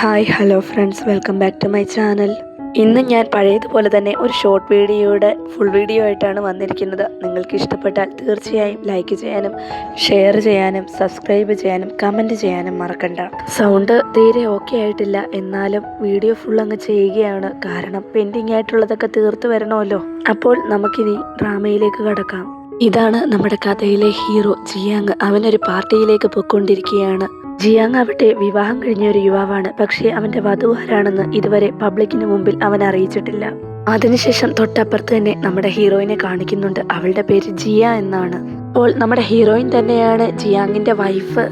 Hi hello friends, welcome back to my channel. ഇന്ന് ഞാൻ പഴയതുപോലെ തന്നെ ഒരു ഷോർട്ട് വീഡിയോയുടെ ഫുൾ വീഡിയോ ആയിട്ടാണ് വന്നിരിക്കുന്നത്. നിങ്ങൾക്ക് ഇഷ്ടപ്പെട്ടാൽ തീർച്ചയായും ലൈക്ക് ചെയ്യാനും ഷെയർ ചെയ്യാനും സബ്സ്ക്രൈബ് ചെയ്യാനും കമൻറ്റ് ചെയ്യാനും മറക്കണ്ട. സൗണ്ട് തീരെ ഓക്കെ ആയിട്ടില്ല, എന്നാലും വീഡിയോ ഫുൾ അങ്ങ് ചെയ്യുകയാണ്. കാരണം പെൻഡിങ് ആയിട്ടുള്ളതൊക്കെ തീർത്ത് വരണമല്ലോ. അപ്പോൾ നമുക്കിനി ഡ്രാമയിലേക്ക് കടക്കാം. ഇതാണ് നമ്മുടെ കഥയിലെ ഹീറോ ജിയാങ്. അവനൊരു പാർട്ടിയിലേക്ക് പൊയ്ക്കൊണ്ടിരിക്കുകയാണ്. ജിയാങ് ആവട്ടെ വിവാഹം കഴിഞ്ഞ ഒരു യുവാവാണ്. പക്ഷേ അവന്റെ വധു ആരാണെന്ന് ഇതുവരെ പബ്ലിക്കിന് മുമ്പിൽ അവൻ അറിയിച്ചിട്ടില്ല. അതിനുശേഷം തൊട്ടപ്പുറത്ത് തന്നെ നമ്മുടെ ഹീറോയിനെ കാണിക്കുന്നുണ്ട്. അവളുടെ പേര് ജിയ എന്നാണ്. അപ്പോൾ നമ്മുടെ ഹീറോയിൻ തന്നെയാണ് ജിയാങ്ങിന്റെ വൈഫ്.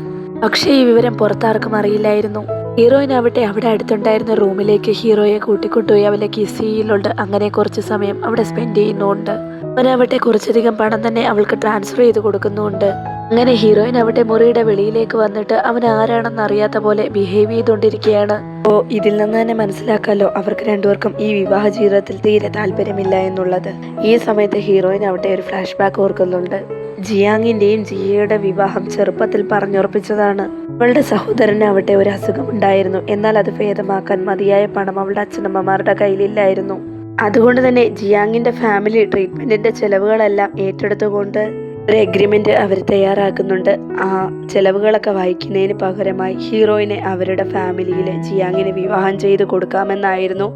പക്ഷേ ഈ വിവരം പുറത്താർക്കും അറിയില്ലായിരുന്നു. ഹീറോയിൻ ആവട്ടെ അവിടെ അടുത്തുണ്ടായിരുന്ന റൂമിലേക്ക് ഹീറോയെ കൂട്ടിക്കൊണ്ടുപോയി അവളെ കിസ് ചെയ്യലുണ്ട്. അങ്ങനെ കുറച്ച് സമയം അവിടെ സ്പെൻഡ് ചെയ്യുന്നുണ്ട്. അവനാവട്ടെ കുറച്ചധികം പണം തന്നെ അവൾക്ക് ട്രാൻസ്ഫർ ചെയ്ത് കൊടുക്കുന്നുണ്ട്. അങ്ങനെ ഹീറോയിൻ അവിടെ മുറിയുടെ വെളിയിലേക്ക് വന്നിട്ട് അവൻ ആരാണെന്ന് അറിയാത്ത പോലെ ബിഹേവ് ചെയ്തുകൊണ്ടിരിക്കുകയാണ്. അപ്പോൾ ഇതിൽ നിന്ന് തന്നെ മനസ്സിലാക്കാമല്ലോ അവർക്ക് രണ്ടുപേർക്കും ഈ വിവാഹ ജീവിതത്തിൽ തീരെ താല്പര്യമില്ല എന്നുള്ളത്. ഈ സമയത്ത് ഹീറോയിൻ അവിടെ ഒരു ഫ്ലാഷ് ബാക്ക് ഓർക്കുന്നുണ്ട്. ജിയാങ്ങിന്റെയും ജിയയുടെ വിവാഹം ചെറുപ്പത്തിൽ പറഞ്ഞുറപ്പിച്ചതാണ്. അവളുടെ സഹോദരനാവട്ടെ ഒരു അസുഖമുണ്ടായിരുന്നു. എന്നാൽ അത് ഭേദമാക്കാൻ മതിയായ പണം അവളുടെ അച്ഛനമ്മമാരുടെ കയ്യിലില്ലായിരുന്നു. അതുകൊണ്ട് തന്നെ ജിയാങ്ങിന്റെ ഫാമിലി ട്രീറ്റ്മെന്റിന്റെ ചെലവുകളെല്ലാം ഏറ്റെടുത്തുകൊണ്ട് ഒരു എഗ്രിമെന്റ് അവർ തയ്യാറാക്കുന്നുണ്ട്. ആ ചെലവുകളൊക്കെ വഹിക്കുന്നതിന് പകരമായി ഹീറോയിനെ അവരുടെ ഫാമിലിയിലെ ജിയാങ്ങിനെ വിവാഹം ചെയ്ത് കൊടുക്കാമെന്നായിരുന്നു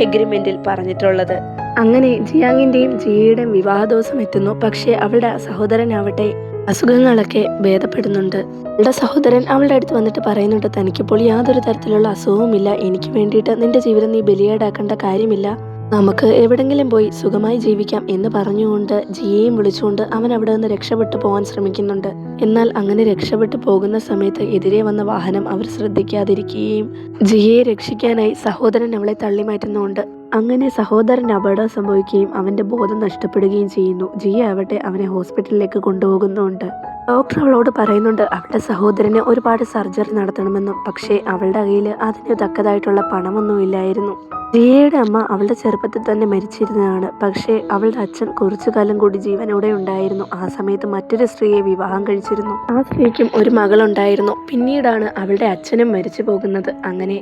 എഗ്രിമെന്റിൽ പറഞ്ഞിട്ടുള്ളത്. അങ്ങനെ ജിയാങ്ങിന്റെയും ജിയയുടെയും വിവാഹ ദിവസം എത്തുന്നു. പക്ഷേ അവളുടെ സഹോദരനാവട്ടെ അസുഖങ്ങളൊക്കെ ഭേദപ്പെടുന്നുണ്ട്. അവളുടെ സഹോദരൻ അവളുടെ അടുത്ത് വന്നിട്ട് പറയുന്നുണ്ട്, തനിക്കിപ്പോൾ യാതൊരു തരത്തിലുള്ള അസുഖവുമില്ല. എനിക്ക് വേണ്ടിയിട്ട് നിന്റെ ജീവിതം നീ ബലിയേടാക്കേണ്ട കാര്യമില്ല. നമുക്ക് എവിടെങ്കിലും പോയി സുഖമായി ജീവിക്കാം എന്ന് പറഞ്ഞുകൊണ്ട് ജിയയും വിളിച്ചുകൊണ്ട് അവൻ അവിടെ നിന്ന് രക്ഷപ്പെട്ടു പോകാൻ ശ്രമിക്കുന്നുണ്ട്. എന്നാൽ അങ്ങനെ രക്ഷപ്പെട്ടു പോകുന്ന സമയത്ത് എതിരെ വന്ന വാഹനം അവർ ശ്രദ്ധിക്കാതിരിക്കുകയും ജിയയെ രക്ഷിക്കാനായി സഹോദരൻ അവളെ തള്ളി മാറ്റുന്നുണ്ട്. അങ്ങനെ സഹോദരന് അപകടം സംഭവിക്കുകയും അവന്റെ ബോധം നഷ്ടപ്പെടുകയും ചെയ്യുന്നു. ജിയ ആവട്ടെ അവനെ ഹോസ്പിറ്റലിലേക്ക് കൊണ്ടുപോകുന്നുണ്ട്. ഡോക്ടർ അവളോട് പറയുന്നുണ്ട് അവളുടെ സഹോദരന് ഒരുപാട് സർജറി നടത്തണമെന്നും. പക്ഷേ അവളുടെ കയ്യിൽ അതിന് തക്കതായിട്ടുള്ള പണമൊന്നുമില്ലായിരുന്നു. ജിയയുടെ അമ്മ അവളുടെ ചെറുപ്പത്തിൽ തന്നെ മരിച്ചിരുന്നതാണ്. പക്ഷേ അവളുടെ അച്ഛൻ കുറച്ചു കാലം കൂടി ജീവനോടെ ഉണ്ടായിരുന്നു. ആ സമയത്ത് മറ്റൊരു സ്ത്രീയെ വിവാഹം കഴിച്ചിരുന്നു. ആ സ്ത്രീക്കും ഒരു മകളുണ്ടായിരുന്നു. പിന്നീടാണ് അവളുടെ അച്ഛനും മരിച്ചു പോകുന്നത്. അങ്ങനെ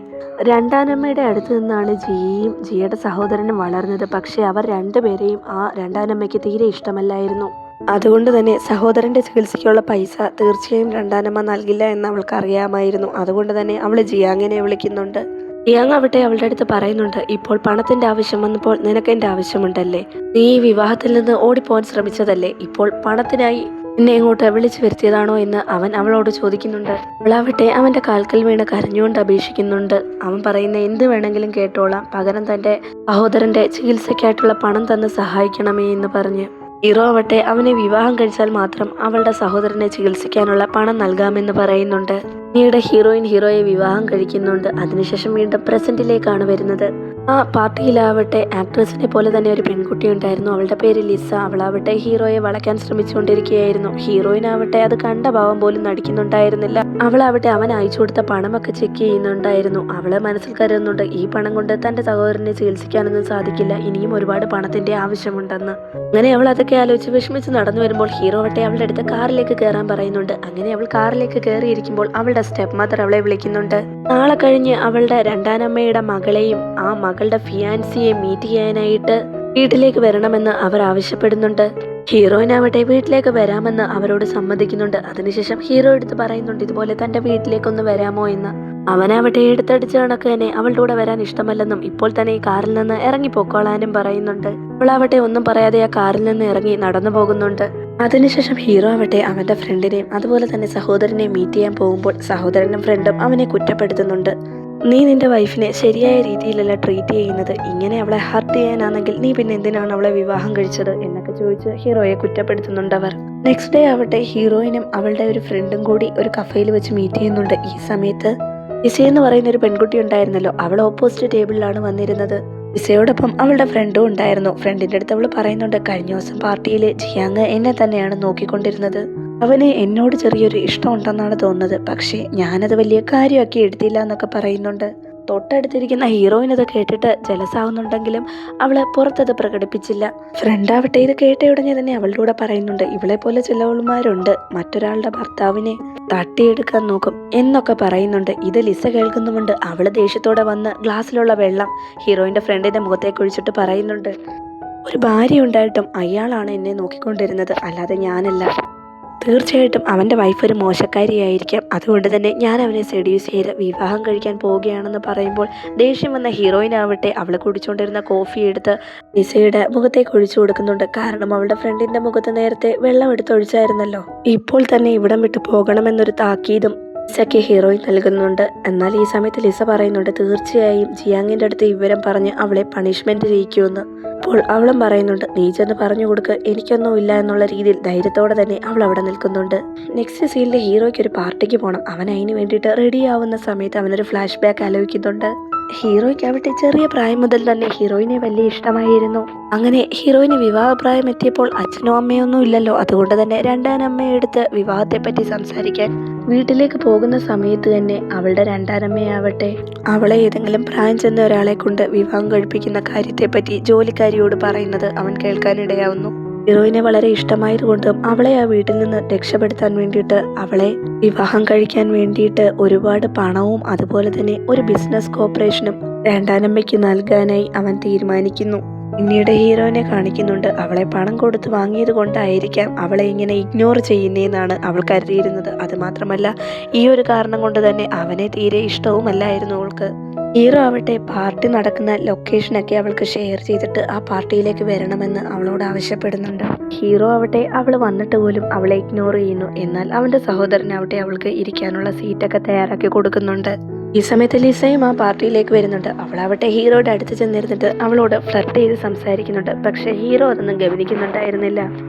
രണ്ടാനമ്മയുടെ അടുത്ത് നിന്നാണ് ജിയയും ജിയയുടെ സഹോദരനും വളർന്നത്. പക്ഷേ അവർ രണ്ടുപേരെയും ആ രണ്ടാനമ്മയ്ക്ക് തീരെ ഇഷ്ടമല്ലായിരുന്നു. അതുകൊണ്ട് തന്നെ സഹോദരന്റെ ചികിത്സയ്ക്കുള്ള പൈസ തീർച്ചയായും രണ്ടാനമ്മ നൽകില്ല എന്ന് അവൾക്ക് അറിയാമായിരുന്നു. അതുകൊണ്ട് തന്നെ അവൾ ജിയാങ്ങിനെ വിളിക്കുന്നുണ്ട്. ജിയാങ് ആവട്ടെ അവളുടെ അടുത്ത് പറയുന്നുണ്ട്, ഇപ്പോൾ പണത്തിന്റെ ആവശ്യം വന്നപ്പോൾ നിനക്ക് എന്റെ ആവശ്യമുണ്ടല്ലേ? നീ ഈ വിവാഹത്തിൽ നിന്ന് ഓടിപ്പോകാൻ ശ്രമിച്ചതല്ലേ? ഇപ്പോൾ പണത്തിനായി എന്നെ ഇങ്ങോട്ട് വിളിച്ചു വരുത്തിയതാണോ എന്ന് അവൻ അവളോട് ചോദിക്കുന്നുണ്ട്. അവളാവട്ടെ അവന്റെ കാൽക്കൽ വീണ് കരഞ്ഞുകൊണ്ട് അപേക്ഷിക്കുന്നുണ്ട്. അവൻ പറയുന്ന എന്ത് വേണമെങ്കിലും കേട്ടോളാം, പകരം തന്റെ സഹോദരന്റെ ചികിത്സയ്ക്കായിട്ടുള്ള പണം തന്ന് സഹായിക്കണമേ എന്ന് പറഞ്ഞ്. ഹീറോ ആവട്ടെ അവനെ വിവാഹം കഴിച്ചാൽ മാത്രം അവളുടെ സഹോദരനെ ചികിത്സിക്കാനുള്ള പണം നൽകാമെന്ന് പറയുന്നുണ്ട്. പിന്നീട് ഹീറോയെ വിവാഹം കഴിക്കുന്നുണ്ട്. അതിനുശേഷം വീണ്ടും പ്രസന്റിലേക്കാണ് വരുന്നത്. ആ പാർട്ടിയിലാവട്ടെ ആക്ട്രസിനെ പോലെ തന്നെ ഒരു പെൺകുട്ടി ഉണ്ടായിരുന്നു. അവളുടെ പേര് ലിസ. അവളാവട്ടെ ഹീറോയെ വളയ്ക്കാൻ ശ്രമിച്ചുകൊണ്ടിരിക്കുകയായിരുന്നു. ഹീറോയിനാവട്ടെ അത് കണ്ട ഭാവം പോലും നടിക്കുന്നുണ്ടായിരുന്നില്ല. അവളാവട്ടെ അവൻ അയച്ചു കൊടുത്ത പണമൊക്കെ ചെക്ക് ചെയ്യുന്നുണ്ടായിരുന്നു. അവള് മനസ്സിൽ കരുതുന്നുണ്ട് ഈ പണം കൊണ്ട് തന്റെ സഹോദരനെ ചികിത്സിക്കാനൊന്നും സാധിക്കില്ല, ഇനിയും ഒരുപാട് പണത്തിന്റെ ആവശ്യമുണ്ടെന്ന്. അങ്ങനെ അവൾ അതൊക്കെ ആലോചിച്ച് വിഷമിച്ച് നടന്നു വരുമ്പോൾ ഹീറോ ആവട്ടെ അവളുടെ അടുത്ത് കാറിലേക്ക് കയറാൻ പറയുന്നുണ്ട്. അങ്ങനെ അവൾ കാറിലേക്ക് കയറിയിരിക്കുമ്പോൾ അവളുടെ സ്റ്റെപ്പ് മദർ അവളെ വിളിക്കുന്നുണ്ട്. നാളെ കഴിഞ്ഞ് അവളുടെ രണ്ടാനമ്മയുടെ മകളെയും ആ മകളുടെ ഫിയാൻസിയെ മീറ്റ് ചെയ്യാനായിട്ട് വീട്ടിലേക്ക് വരണമെന്ന് അവർ ആവശ്യപ്പെടുന്നുണ്ട്. ഹീറോയിനാവട്ടെ വീട്ടിലേക്ക് വരാമെന്ന് അവരോട് സമ്മതിക്കുന്നുണ്ട്. അതിനുശേഷം ഹീറോ എടുത്ത് പറയുന്നുണ്ട് ഇതുപോലെ തന്റെ വീട്ടിലേക്കൊന്ന് വരാമോ എന്ന്. അവനാവട്ടെ എടുത്തടിച്ച കണക്ക് തന്നെ അവളുടെ കൂടെ വരാൻ ഇഷ്ടമല്ലെന്നും ഇപ്പോൾ തന്നെ ഈ കാറിൽ നിന്ന് ഇറങ്ങിപ്പോക്കോളാനും പറയുന്നുണ്ട്. അവളാവട്ടെ ഒന്നും പറയാതെ ആ കാറിൽ നിന്ന് ഇറങ്ങി നടന്നു പോകുന്നുണ്ട്. അതിനുശേഷം ഹീറോ ആവട്ടെ അവന്റെ ഫ്രണ്ടിനെയും അതുപോലെ തന്നെ സഹോദരനെയും മീറ്റ് ചെയ്യാൻ പോകുമ്പോൾ സഹോദരനും ഫ്രണ്ടും അവനെ കുറ്റപ്പെടുത്തുന്നുണ്ട്. നീ നിന്റെ വൈഫിനെ ശരിയായ രീതിയിലല്ല ട്രീറ്റ് ചെയ്യുന്നത്, ഇങ്ങനെ അവളെ ഹർട്ട് ചെയ്യാനാണെങ്കിൽ നീ പിന്നെ എന്തിനാണ് അവളെ വിവാഹം കഴിച്ചത് എന്നൊക്കെ ചോദിച്ച് ഹീറോയെ കുറ്റപ്പെടുത്തുന്നുണ്ട് അവർ. നെക്സ്റ്റ് ഡേ ആവട്ടെ ഹീറോയിനും അവളുടെ ഒരു ഫ്രണ്ടും കൂടി ഒരു കഫേയിൽ വെച്ച് മീറ്റ് ചെയ്യുന്നുണ്ട്. ഈ സമയത്ത് ലിസ എന്ന് പറയുന്ന ഒരു പെൺകുട്ടി ഉണ്ടായിരുന്നല്ലോ, അവൾ ഓപ്പോസിറ്റ് ടേബിളിലാണ് വന്നിരുന്നത്. ലിസയോടൊപ്പം അവളുടെ ഫ്രണ്ടും ഉണ്ടായിരുന്നു. ഫ്രണ്ടിന്റെ അടുത്ത് അവൾ പറയുന്നുണ്ട്, കഴിഞ്ഞ ദിവസം പാർട്ടിയിൽ ജിയാങ് എന്നെ തന്നെയാണ് നോക്കിക്കൊണ്ടിരുന്നത്. അവന് എന്നോട് ചെറിയൊരു ഇഷ്ടമുണ്ടെന്നാണ് തോന്നുന്നത്. പക്ഷേ ഞാനത് വലിയ കാര്യമാക്കി എടുത്തില്ല എന്നൊക്കെ പറയുന്നുണ്ട്. തൊട്ടടുത്തിരിക്കുന്ന ഹീറോയിൻ ഇത് കേട്ടിട്ട് ജലസാവുന്നുണ്ടെങ്കിലും അവള് പുറത്തത് പ്രകടിപ്പിച്ചില്ല. ഫ്രണ്ടാവട്ടെ ഇത് കേട്ടയുടനെ തന്നെ അവളുടെ കൂടെ പറയുന്നുണ്ട്, ഇവളെ പോലെ ചിലവളുമാരുണ്ട് മറ്റൊരാളുടെ ഭർത്താവിനെ തട്ടിയെടുക്കാൻ നോക്കും എന്നൊക്കെ പറയുന്നുണ്ട്. ഇത് ലിസ കേൾക്കുന്നുമുണ്ട്. അവള് ദേഷ്യത്തോടെ വന്ന് ഗ്ലാസ്സിലുള്ള വെള്ളം ഹീറോയിന്റെ ഫ്രണ്ടിന്റെ മുഖത്തേക്ക് ഒഴിച്ചിട്ട് പറയുന്നുണ്ട്, ഒരു ഭാര്യ ഉണ്ടായിട്ടും അയാളാണ് എന്നെ നോക്കിക്കൊണ്ടിരുന്നത്, അല്ലാതെ ഞാനല്ല. തീർച്ചയായിട്ടും അവൻ്റെ വൈഫ് ഒരു മോശക്കാരിയായിരിക്കാം. അതുകൊണ്ട് തന്നെ ഞാൻ അവനെ സെഡ്യൂസ് ചെയ്ത് വിവാഹം കഴിക്കാൻ പോവുകയാണെന്ന് പറയുമ്പോൾ ദേഷ്യം വന്ന ഹീറോയിനാവട്ടെ അവൾ കുടിച്ചുകൊണ്ടിരുന്ന കോഫി എടുത്ത് ലിസയുടെ മുഖത്തേക്ക് ഒഴിച്ചു കൊടുക്കുന്നുണ്ട്. കാരണം അവളുടെ ഫ്രണ്ടിൻ്റെ മുഖത്ത് നേരത്തെ വെള്ളം എടുത്തൊഴിച്ചായിരുന്നല്ലോ. ഇപ്പോൾ തന്നെ ഇവിടം വിട്ടു പോകണമെന്നൊരു താക്കീതും ലിസയ്ക്ക് ഹീറോയിൻ നൽകുന്നുണ്ട്. എന്നാൽ ഈ സമയത്ത് ലിസ പറയുന്നുണ്ട്, തീർച്ചയായും ജിയാങ്ങിൻ്റെ അടുത്ത് വിവരം പറഞ്ഞ് അവളെ പണിഷ്മെന്റ് ചെയ്യിക്കുമെന്ന്. അപ്പോൾ അവളും പറയുന്നുണ്ട്, നീ ചെന്ന് പറഞ്ഞു കൊടുക്ക്, എനിക്കൊന്നും ഇല്ല എന്നുള്ള രീതിയിൽ ധൈര്യത്തോടെ തന്നെ അവൾ അവിടെ നിൽക്കുന്നുണ്ട്. നെക്സ്റ്റ് സീനിൽ ഹീറോയ്ക്ക് ഒരു പാർട്ടിക്ക് പോകണം. അവൻ അതിന് വേണ്ടിയിട്ട് റെഡി ആവുന്ന സമയത്ത് അവനൊരു ഫ്ലാഷ് ബാക്ക് ആലോചിക്കുന്നുണ്ട്. ഹീറോയ്ക്കാവട്ടെ ചെറിയ പ്രായം മുതൽ തന്നെ ഹീറോയിനെ വലിയ ഇഷ്ടമായിരുന്നു. അങ്ങനെ ഹീറോയിന് വിവാഹപ്രായം എത്തിയപ്പോൾ അച്ഛനോ അമ്മയോ ഒന്നും ഇല്ലല്ലോ. അതുകൊണ്ട് തന്നെ രണ്ടാനമ്മയെ എടുത്ത് വിവാഹത്തെപ്പറ്റി സംസാരിക്കാൻ വീട്ടിലേക്ക് പോകുന്ന സമയത്ത് തന്നെ അവളുടെ രണ്ടാനമ്മയാവട്ടെ അവളെ ഏതെങ്കിലും പ്രായം ചെന്ന ഒരാളെ കൊണ്ട് വിവാഹം കഴിപ്പിക്കുന്ന കാര്യത്തെപ്പറ്റി ജോലിക്കാരിയോട് പറയുന്നത് അവൻ കേൾക്കാനിടയാവുന്നു. ഹീറോയിനെ വളരെ ഇഷ്ടമായതുകൊണ്ടും അവളെ ആ വീട്ടിൽ നിന്ന് രക്ഷപ്പെടുത്താൻ വേണ്ടിയിട്ട് അവളെ വിവാഹം കഴിക്കാൻ വേണ്ടിയിട്ട് ഒരുപാട് പണവും അതുപോലെ തന്നെ ഒരു ബിസിനസ് കോർപ്പറേഷനും രണ്ടാനമ്മയ്ക്ക് നൽകാനായി അവൻ തീരുമാനിക്കുന്നു. പിന്നീട് ഹീറോയിനെ കാണിക്കുന്നുണ്ട്. അവളെ പണം കൊടുത്ത് വാങ്ങിയത് കൊണ്ടായിരിക്കാം അവളെ ഇങ്ങനെ ഇഗ്നോർ ചെയ്യുന്നതെന്നാണ് അവൾ കരുതിയിരുന്നത്. അതുമാത്രമല്ല, ഈ ഒരു കാരണം കൊണ്ട് തന്നെ അവനെ തീരെ ഇഷ്ടവുമല്ലായിരുന്നു അവൾക്ക്. ഹീറോ ആവട്ടെ പാർട്ടി നടക്കുന്ന ലൊക്കേഷനൊക്കെ അവൾക്ക് ഷെയർ ചെയ്തിട്ട് ആ പാർട്ടിയിലേക്ക് വരണമെന്ന് അവളോട് ആവശ്യപ്പെടുന്നുണ്ട്. ഹീറോ ആവട്ടെ അവൾ വന്നിട്ട് പോലും അവളെ ഇഗ്നോർ ചെയ്യുന്നു. എന്നാൽ അവൻ്റെ സഹോദരനാവട്ടെ അവൾക്ക് ഇരിക്കാനുള്ള സീറ്റൊക്കെ തയ്യാറാക്കി കൊടുക്കുന്നുണ്ട്. ഈ സമയത്ത് ലിസയും ആ പാർട്ടിയിലേക്ക് വരുന്നുണ്ട്. അവളാവട്ടെ ഹീറോയുടെ അടുത്ത് ചെന്നിരുന്നിട്ട് അവളോട് ഫ്ലർട്ട് ചെയ്ത് സംസാരിക്കുന്നുണ്ട്. പക്ഷെ ഹീറോ അതൊന്നും ഗവനിക്കുന്നുണ്ടായിരുന്നില്ല.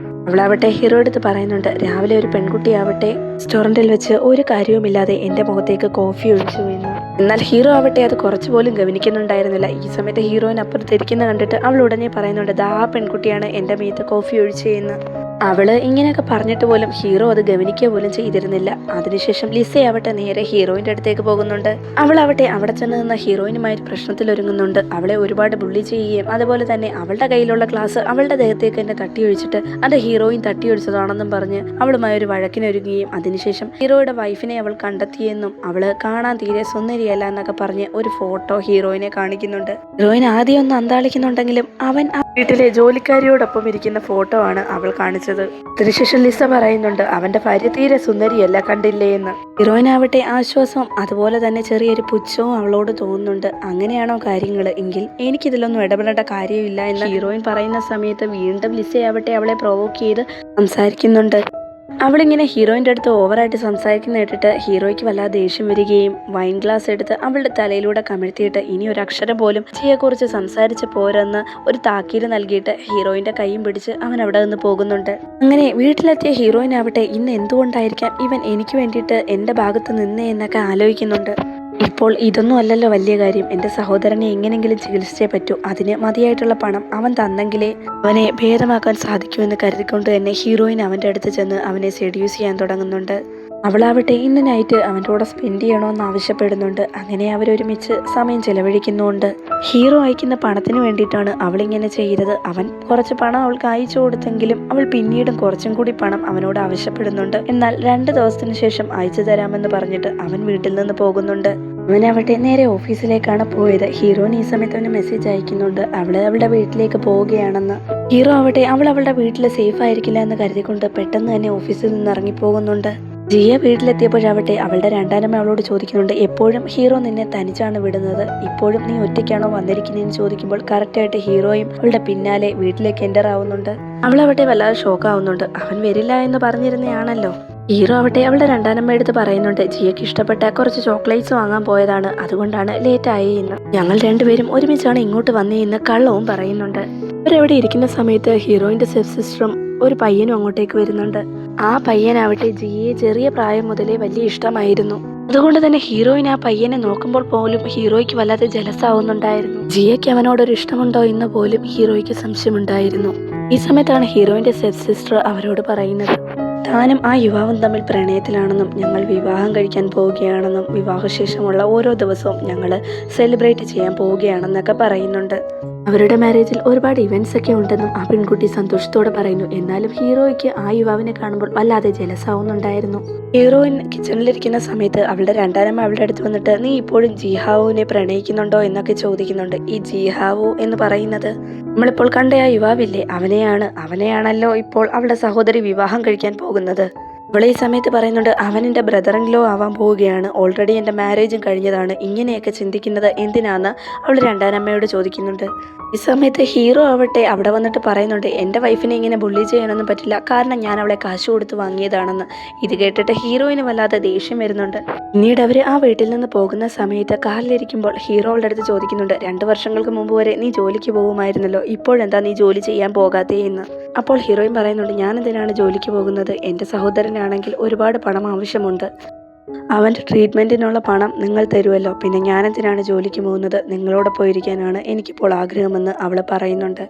അവളാവട്ടെ ഹീറോ അടുത്ത് പറയുന്നുണ്ട്, രാവിലെ ഒരു പെൺകുട്ടിയാവട്ടെ റെസ്റ്റോറൻറ്റിൽ വെച്ച് ഒരു കാര്യവുമില്ലാതെ എൻ്റെ മുഖത്തേക്ക് കോഫി ഒഴിച്ചു എന്ന്. എന്നാൽ ഹീറോ ആവട്ടെ അത് കുറച്ചുപോലും ഗവനിക്കുന്നുണ്ടായിരുന്നില്ല. ഈ സമയത്ത് ഹീറോയിൻ അപ്പുറത്തിരിക്കുന്ന കണ്ടിട്ട് അവൾ ഉടനെ പറയുന്നുണ്ട്, ദാ ആ പെൺകുട്ടിയാണ് എൻ്റെ മീത്ത് കോഫി ഒഴിച്ചെന്ന്. അവള് ഇങ്ങനെയൊക്കെ പറഞ്ഞിട്ട് പോലും ഹീറോ അത് ഗവനിക്കുക പോലും ചെയ്തിരുന്നില്ല. അതിനുശേഷം ലിസയാവട്ടെ നേരെ ഹീറോയിൻ്റെ അടുത്തേക്ക് പോകുന്നുണ്ട്. അവളാവട്ടെ അവിടെ ചെന്ന് നിന്ന് ഹീറോയിനുമായി പ്രശ്നത്തിൽ ഒരുങ്ങുന്നുണ്ട്. അവളെ ഒരുപാട് ബുള്ളി ചെയ്യുകയും അതുപോലെ തന്നെ അവളുടെ കയ്യിലുള്ള ഗ്ലാസ് അവളുടെ ദേഹത്തേക്ക് തന്നെ തട്ടിയൊഴിച്ചിട്ട് അത് ഹീറോയിൻ തട്ടിയൊഴിച്ചതാണെന്നും പറഞ്ഞ് അവളുമായി ഒരു വഴക്കിനൊരുങ്ങുകയും അതിനുശേഷം ഹീറോയുടെ വൈഫിനെ അവൾ കണ്ടെത്തിയെന്നും അവള് കാണാൻ തീരെ സുന്ദരിയല്ല എന്നൊക്കെ പറഞ്ഞ് ഒരു ഫോട്ടോ ഹീറോയിനെ കാണിക്കുന്നുണ്ട്. ഹീറോയിൻ ആദ്യം ഒന്ന് അന്താളിക്കുന്നുണ്ടെങ്കിലും അവൻ ആ വീട്ടിലെ ജോലിക്കാരിയോടൊപ്പം ഇരിക്കുന്ന ഫോട്ടോ ആണ് അവൾ കാണിച്ചത്. അതിനുശേഷം ലിസ പറയുന്നുണ്ട്, അവന്റെ ഭാര്യ തീരെ സുന്ദരിയല്ല, കണ്ടില്ലേ എന്ന്. ഹീറോയിനാവട്ടെ ആശ്വാസവും അതുപോലെ തന്നെ ചെറിയൊരു പുച്ഛവും അവളോട് തോന്നുന്നുണ്ട്. അങ്ങനെയാണോ കാര്യങ്ങൾ എങ്കിൽ എനിക്കിതിലൊന്നും ഇടപെടേണ്ട കാര്യമില്ല എന്ന് ഹീറോയിൻ പറയുന്ന സമയത്ത് വീണ്ടും ലിസയാവട്ടെ അവളെ പ്രൊവോക്ക് ചെയ്ത് സംസാരിക്കുന്നുണ്ട്. അവളിങ്ങനെ ഹീറോയിൻ്റെ അടുത്ത് ഓവറായിട്ട് സംസാരിക്കുന്ന കേട്ടിട്ട് ഹീറോയ്ക്ക് വല്ലാതെ ദേഷ്യം വരികയും വൈൻ ഗ്ലാസ് എടുത്ത് അവളുടെ തലയിലൂടെ കമിഴ്ത്തിയിട്ട് ഇനി ഒരു അക്ഷരം പോലും ജിയെക്കുറിച്ച് സംസാരിച്ച് പോരെന്ന് ഒരു താക്കീല് നൽകിയിട്ട് ഹീറോയിൻ്റെ കൈയും പിടിച്ച് അവൻ അവിടെ നിന്ന് പോകുന്നുണ്ട്. അങ്ങനെ വീട്ടിലെത്തിയ ഹീറോയിനാവട്ടെ ഇന്ന് എന്തുകൊണ്ടായിരിക്കാം ഇവൻ എനിക്ക് വേണ്ടിയിട്ട് എൻ്റെ ഭാഗത്ത് നിന്നേ എന്നൊക്കെ ആലോചിക്കുന്നുണ്ട്. ഇപ്പോൾ ഇതൊന്നും അല്ലല്ലോ വലിയ കാര്യം. എൻ്റെ സഹോദരനെ എങ്ങനെയെങ്കിലും ചികിത്സിച്ചേ പറ്റൂ. അതിന് മതിയായിട്ടുള്ള പണം അവൻ തന്നെങ്കിലേ അവനെ ഭേദമാക്കാൻ സാധിക്കുമെന്ന് കരുതിക്കൊണ്ട് തന്നെ ഹീറോയിൻ അവൻ്റെ അടുത്ത് ചെന്ന് അവനെ സെഡ്യൂസ് ചെയ്യാൻ തുടങ്ങുന്നുണ്ട്. അവളാവട്ടെ ഇന്ന് നൈറ്റ് അവൻ്റെ കൂടെ സ്പെൻഡ് ചെയ്യണമെന്ന് ആവശ്യപ്പെടുന്നുണ്ട്. അങ്ങനെ അവരൊരുമിച്ച് സമയം ചെലവഴിക്കുന്നുണ്ട്. ഹീറോ അയക്കുന്ന പണത്തിന് വേണ്ടിയിട്ടാണ് അവളിങ്ങനെ ചെയ്തത്. അവൻ കുറച്ച് പണം അവൾക്ക് അയച്ചു കൊടുത്തെങ്കിലും അവൾ പിന്നീടും കുറച്ചും കൂടി പണം അവനോട് ആവശ്യപ്പെടുന്നുണ്ട്. എന്നാൽ 2 ദിവസത്തിന് ശേഷം അയച്ചു തരാമെന്ന് പറഞ്ഞിട്ട് അവൻ വീട്ടിൽ നിന്ന് പോകുന്നുണ്ട്. അവനാവട്ടെ നേരെ ഓഫീസിലേക്കാണ് പോയത്. ഹീറോയിൻ ഈ സമയത്ത് അവന് മെസ്സേജ് അയക്കുന്നുണ്ട് അവളുടെ വീട്ടിലേക്ക് പോവുകയാണെന്ന്. ഹീറോ ആവട്ടെ അവളുടെ വീട്ടിൽ സേഫ് ആയിരിക്കില്ല എന്ന് കരുതിക്കൊണ്ട് പെട്ടെന്ന് തന്നെ ഓഫീസിൽ നിന്ന് ഇറങ്ങിപ്പോകുന്നുണ്ട്. ജിയ വീട്ടിലെത്തിയപ്പോഴാവട്ടെ അവളുടെ രണ്ടാനമ്മ അവളോട് ചോദിക്കുന്നുണ്ട്, എപ്പോഴും ഹീറോ നിന്നെ തനിച്ചാണ് വിടുന്നത്, ഇപ്പോഴും നീ ഒറ്റയ്ക്കാണോ വന്നിരിക്കുന്നതെന്ന് ചോദിക്കുമ്പോൾ കറക്റ്റായിട്ട് ഹീറോയും അവളുടെ പിന്നാലെ വീട്ടിലേക്ക് എൻ്റർ ആവുന്നുണ്ട്. അവളാവട്ടെ വല്ലാതെ ഷോക്കാവുന്നുണ്ട്. അവൻ വരില്ല എന്ന് പറഞ്ഞിരുന്നയാണല്ലോ. ഹീറോ ആവട്ടെ അവളുടെ രണ്ടാനമ്മ എടുത്ത് പറയുന്നുണ്ട്, ജിയക്ക് ഇഷ്ടപ്പെട്ട കുറച്ച് ചോക്ലേറ്റ്സ് വാങ്ങാൻ പോയതാണ്, അതുകൊണ്ടാണ് ലേറ്റ് ആയി എന്ന്. ഞങ്ങൾ രണ്ടുപേരും ഒരുമിച്ചാണ് ഇങ്ങോട്ട് വന്നേ എന്ന് കള്ളവും പറയുന്നുണ്ട്. അവരവിടെ ഇരിക്കുന്ന സമയത്ത് ഹീറോയിന്റെ സ്റ്റെപ്പ് സിസ്റ്ററും ഒരു പയ്യനും അങ്ങോട്ടേക്ക് വരുന്നുണ്ട്. ആ പയ്യനാവട്ടെ ജിയെ ചെറിയ പ്രായം മുതലേ വലിയ ഇഷ്ടമായിരുന്നു. അതുകൊണ്ട് തന്നെ ഹീറോയിൻ ആ പയ്യനെ നോക്കുമ്പോൾ പോലും ഹീറോയ്ക്ക് വല്ലാതെ ജലസാവുന്നുണ്ടായിരുന്നു. ജിയയ്ക്ക് അവനോടൊരു ഇഷ്ടമുണ്ടോ എന്ന് പോലും ഹീറോയ്ക്ക് സംശയമുണ്ടായിരുന്നു. ഈ സമയത്താണ് ഹീറോയിന്റെ സ്റ്റെപ്പ് സിസ്റ്റർ അവരോട് പറയുന്നത്, താനും ആ യുവാവും തമ്മിൽ പ്രണയത്തിലാണെന്നും ഞങ്ങൾ വിവാഹം കഴിക്കാൻ പോവുകയാണെന്നും വിവാഹശേഷമുള്ള ഓരോ ദിവസവും ഞങ്ങൾ സെലിബ്രേറ്റ് ചെയ്യാൻ പോവുകയാണെന്നൊക്കെ പറയുന്നുണ്ട്. അവരുടെ മാരേജിൽ ഒരുപാട് ഇവൻറ്റ്സ് ഒക്കെ ഉണ്ടെന്നും ആ പെൺകുട്ടി സന്തോഷത്തോടെ പറയുന്നു. എന്നാലും ഹീറോയ്ക്ക് ആ യുവാവിനെ കാണുമ്പോൾ വല്ലാതെ ജലസാവുന്നുണ്ടായിരുന്നു. ഹീറോയിൻ കിച്ചണിലിരിക്കുന്ന സമയത്ത് അവളുടെ രണ്ടാനമ്മ അവളുടെ അടുത്ത് വന്നിട്ട് നീ ഇപ്പോഴും ജീഹാവുവിനെ പ്രണയിക്കുന്നുണ്ടോ എന്നൊക്കെ ചോദിക്കുന്നുണ്ട്. ഈ ജീഹാവു എന്ന് പറയുന്നത് നമ്മളിപ്പോൾ കണ്ട ആ യുവാവില്ലേ, അവനെയാണല്ലോ ഇപ്പോൾ അവളുടെ സഹോദരി വിവാഹം കഴിക്കാൻ പോകുന്നത്. അവൾ ഈ സമയത്ത് പറയുന്നുണ്ട് അവൻ എൻ്റെ ബ്രദർ ഇൻ ലോ ആവാൻ പോവുകയാണ്, ഓൾറെഡി എൻ്റെ മാരേജും കഴിഞ്ഞതാണ്, ഇങ്ങനെയൊക്കെ ചിന്തിക്കുന്നത് എന്തിനാന്ന് അവൾ രണ്ടാനമ്മയോട് ചോദിക്കുന്നുണ്ട്. ഈ സമയത്ത് ഹീറോ ആവട്ടെ അവിടെ വന്നിട്ട് പറയുന്നുണ്ട് എൻ്റെ വൈഫിനെ ഇങ്ങനെ ബുള്ളി ചെയ്യാനൊന്നും പറ്റില്ല, കാരണം ഞാൻ അവളെ കാശ് കൊടുത്ത് വാങ്ങിയതാണെന്ന്. ഇത് കേട്ടിട്ട് ഹീറോയിന് വല്ലാതെ ദേഷ്യം വരുന്നുണ്ട്. പിന്നീട് അവർ ആ വീട്ടിൽ നിന്ന് പോകുന്ന സമയത്ത് കാറിലിരിക്കുമ്പോൾ ഹീറോ അവളുടെ അടുത്ത് ചോദിക്കുന്നുണ്ട് 2 വർഷങ്ങൾക്ക് മുമ്പ് വരെ നീ ജോലിക്ക് പോകുമായിരുന്നല്ലോ, ഇപ്പോഴെന്താ നീ ജോലി ചെയ്യാൻ പോകാത്തേ എന്ന്. അപ്പോൾ ഹീറോയിൻ പറയുന്നുണ്ട് ഞാൻ എന്തിനാണ് ജോലിക്ക് പോകുന്നത്, എൻ്റെ സഹോദരനാണെങ്കിൽ ഒരുപാട് പണം ആവശ്യമുണ്ട്, അവൻ്റെ ട്രീറ്റ്മെൻറ്റിനുള്ള പണം നിങ്ങൾ തരുമല്ലോ, പിന്നെ ഞാനെന്തിനാണ് ജോലിക്ക് പോകുന്നത്, നിങ്ങളോടൊപ്പം ഇരിക്കാനാണ് എനിക്കിപ്പോൾ ആഗ്രഹമെന്ന് അവൾ പറയുന്നുണ്ട്.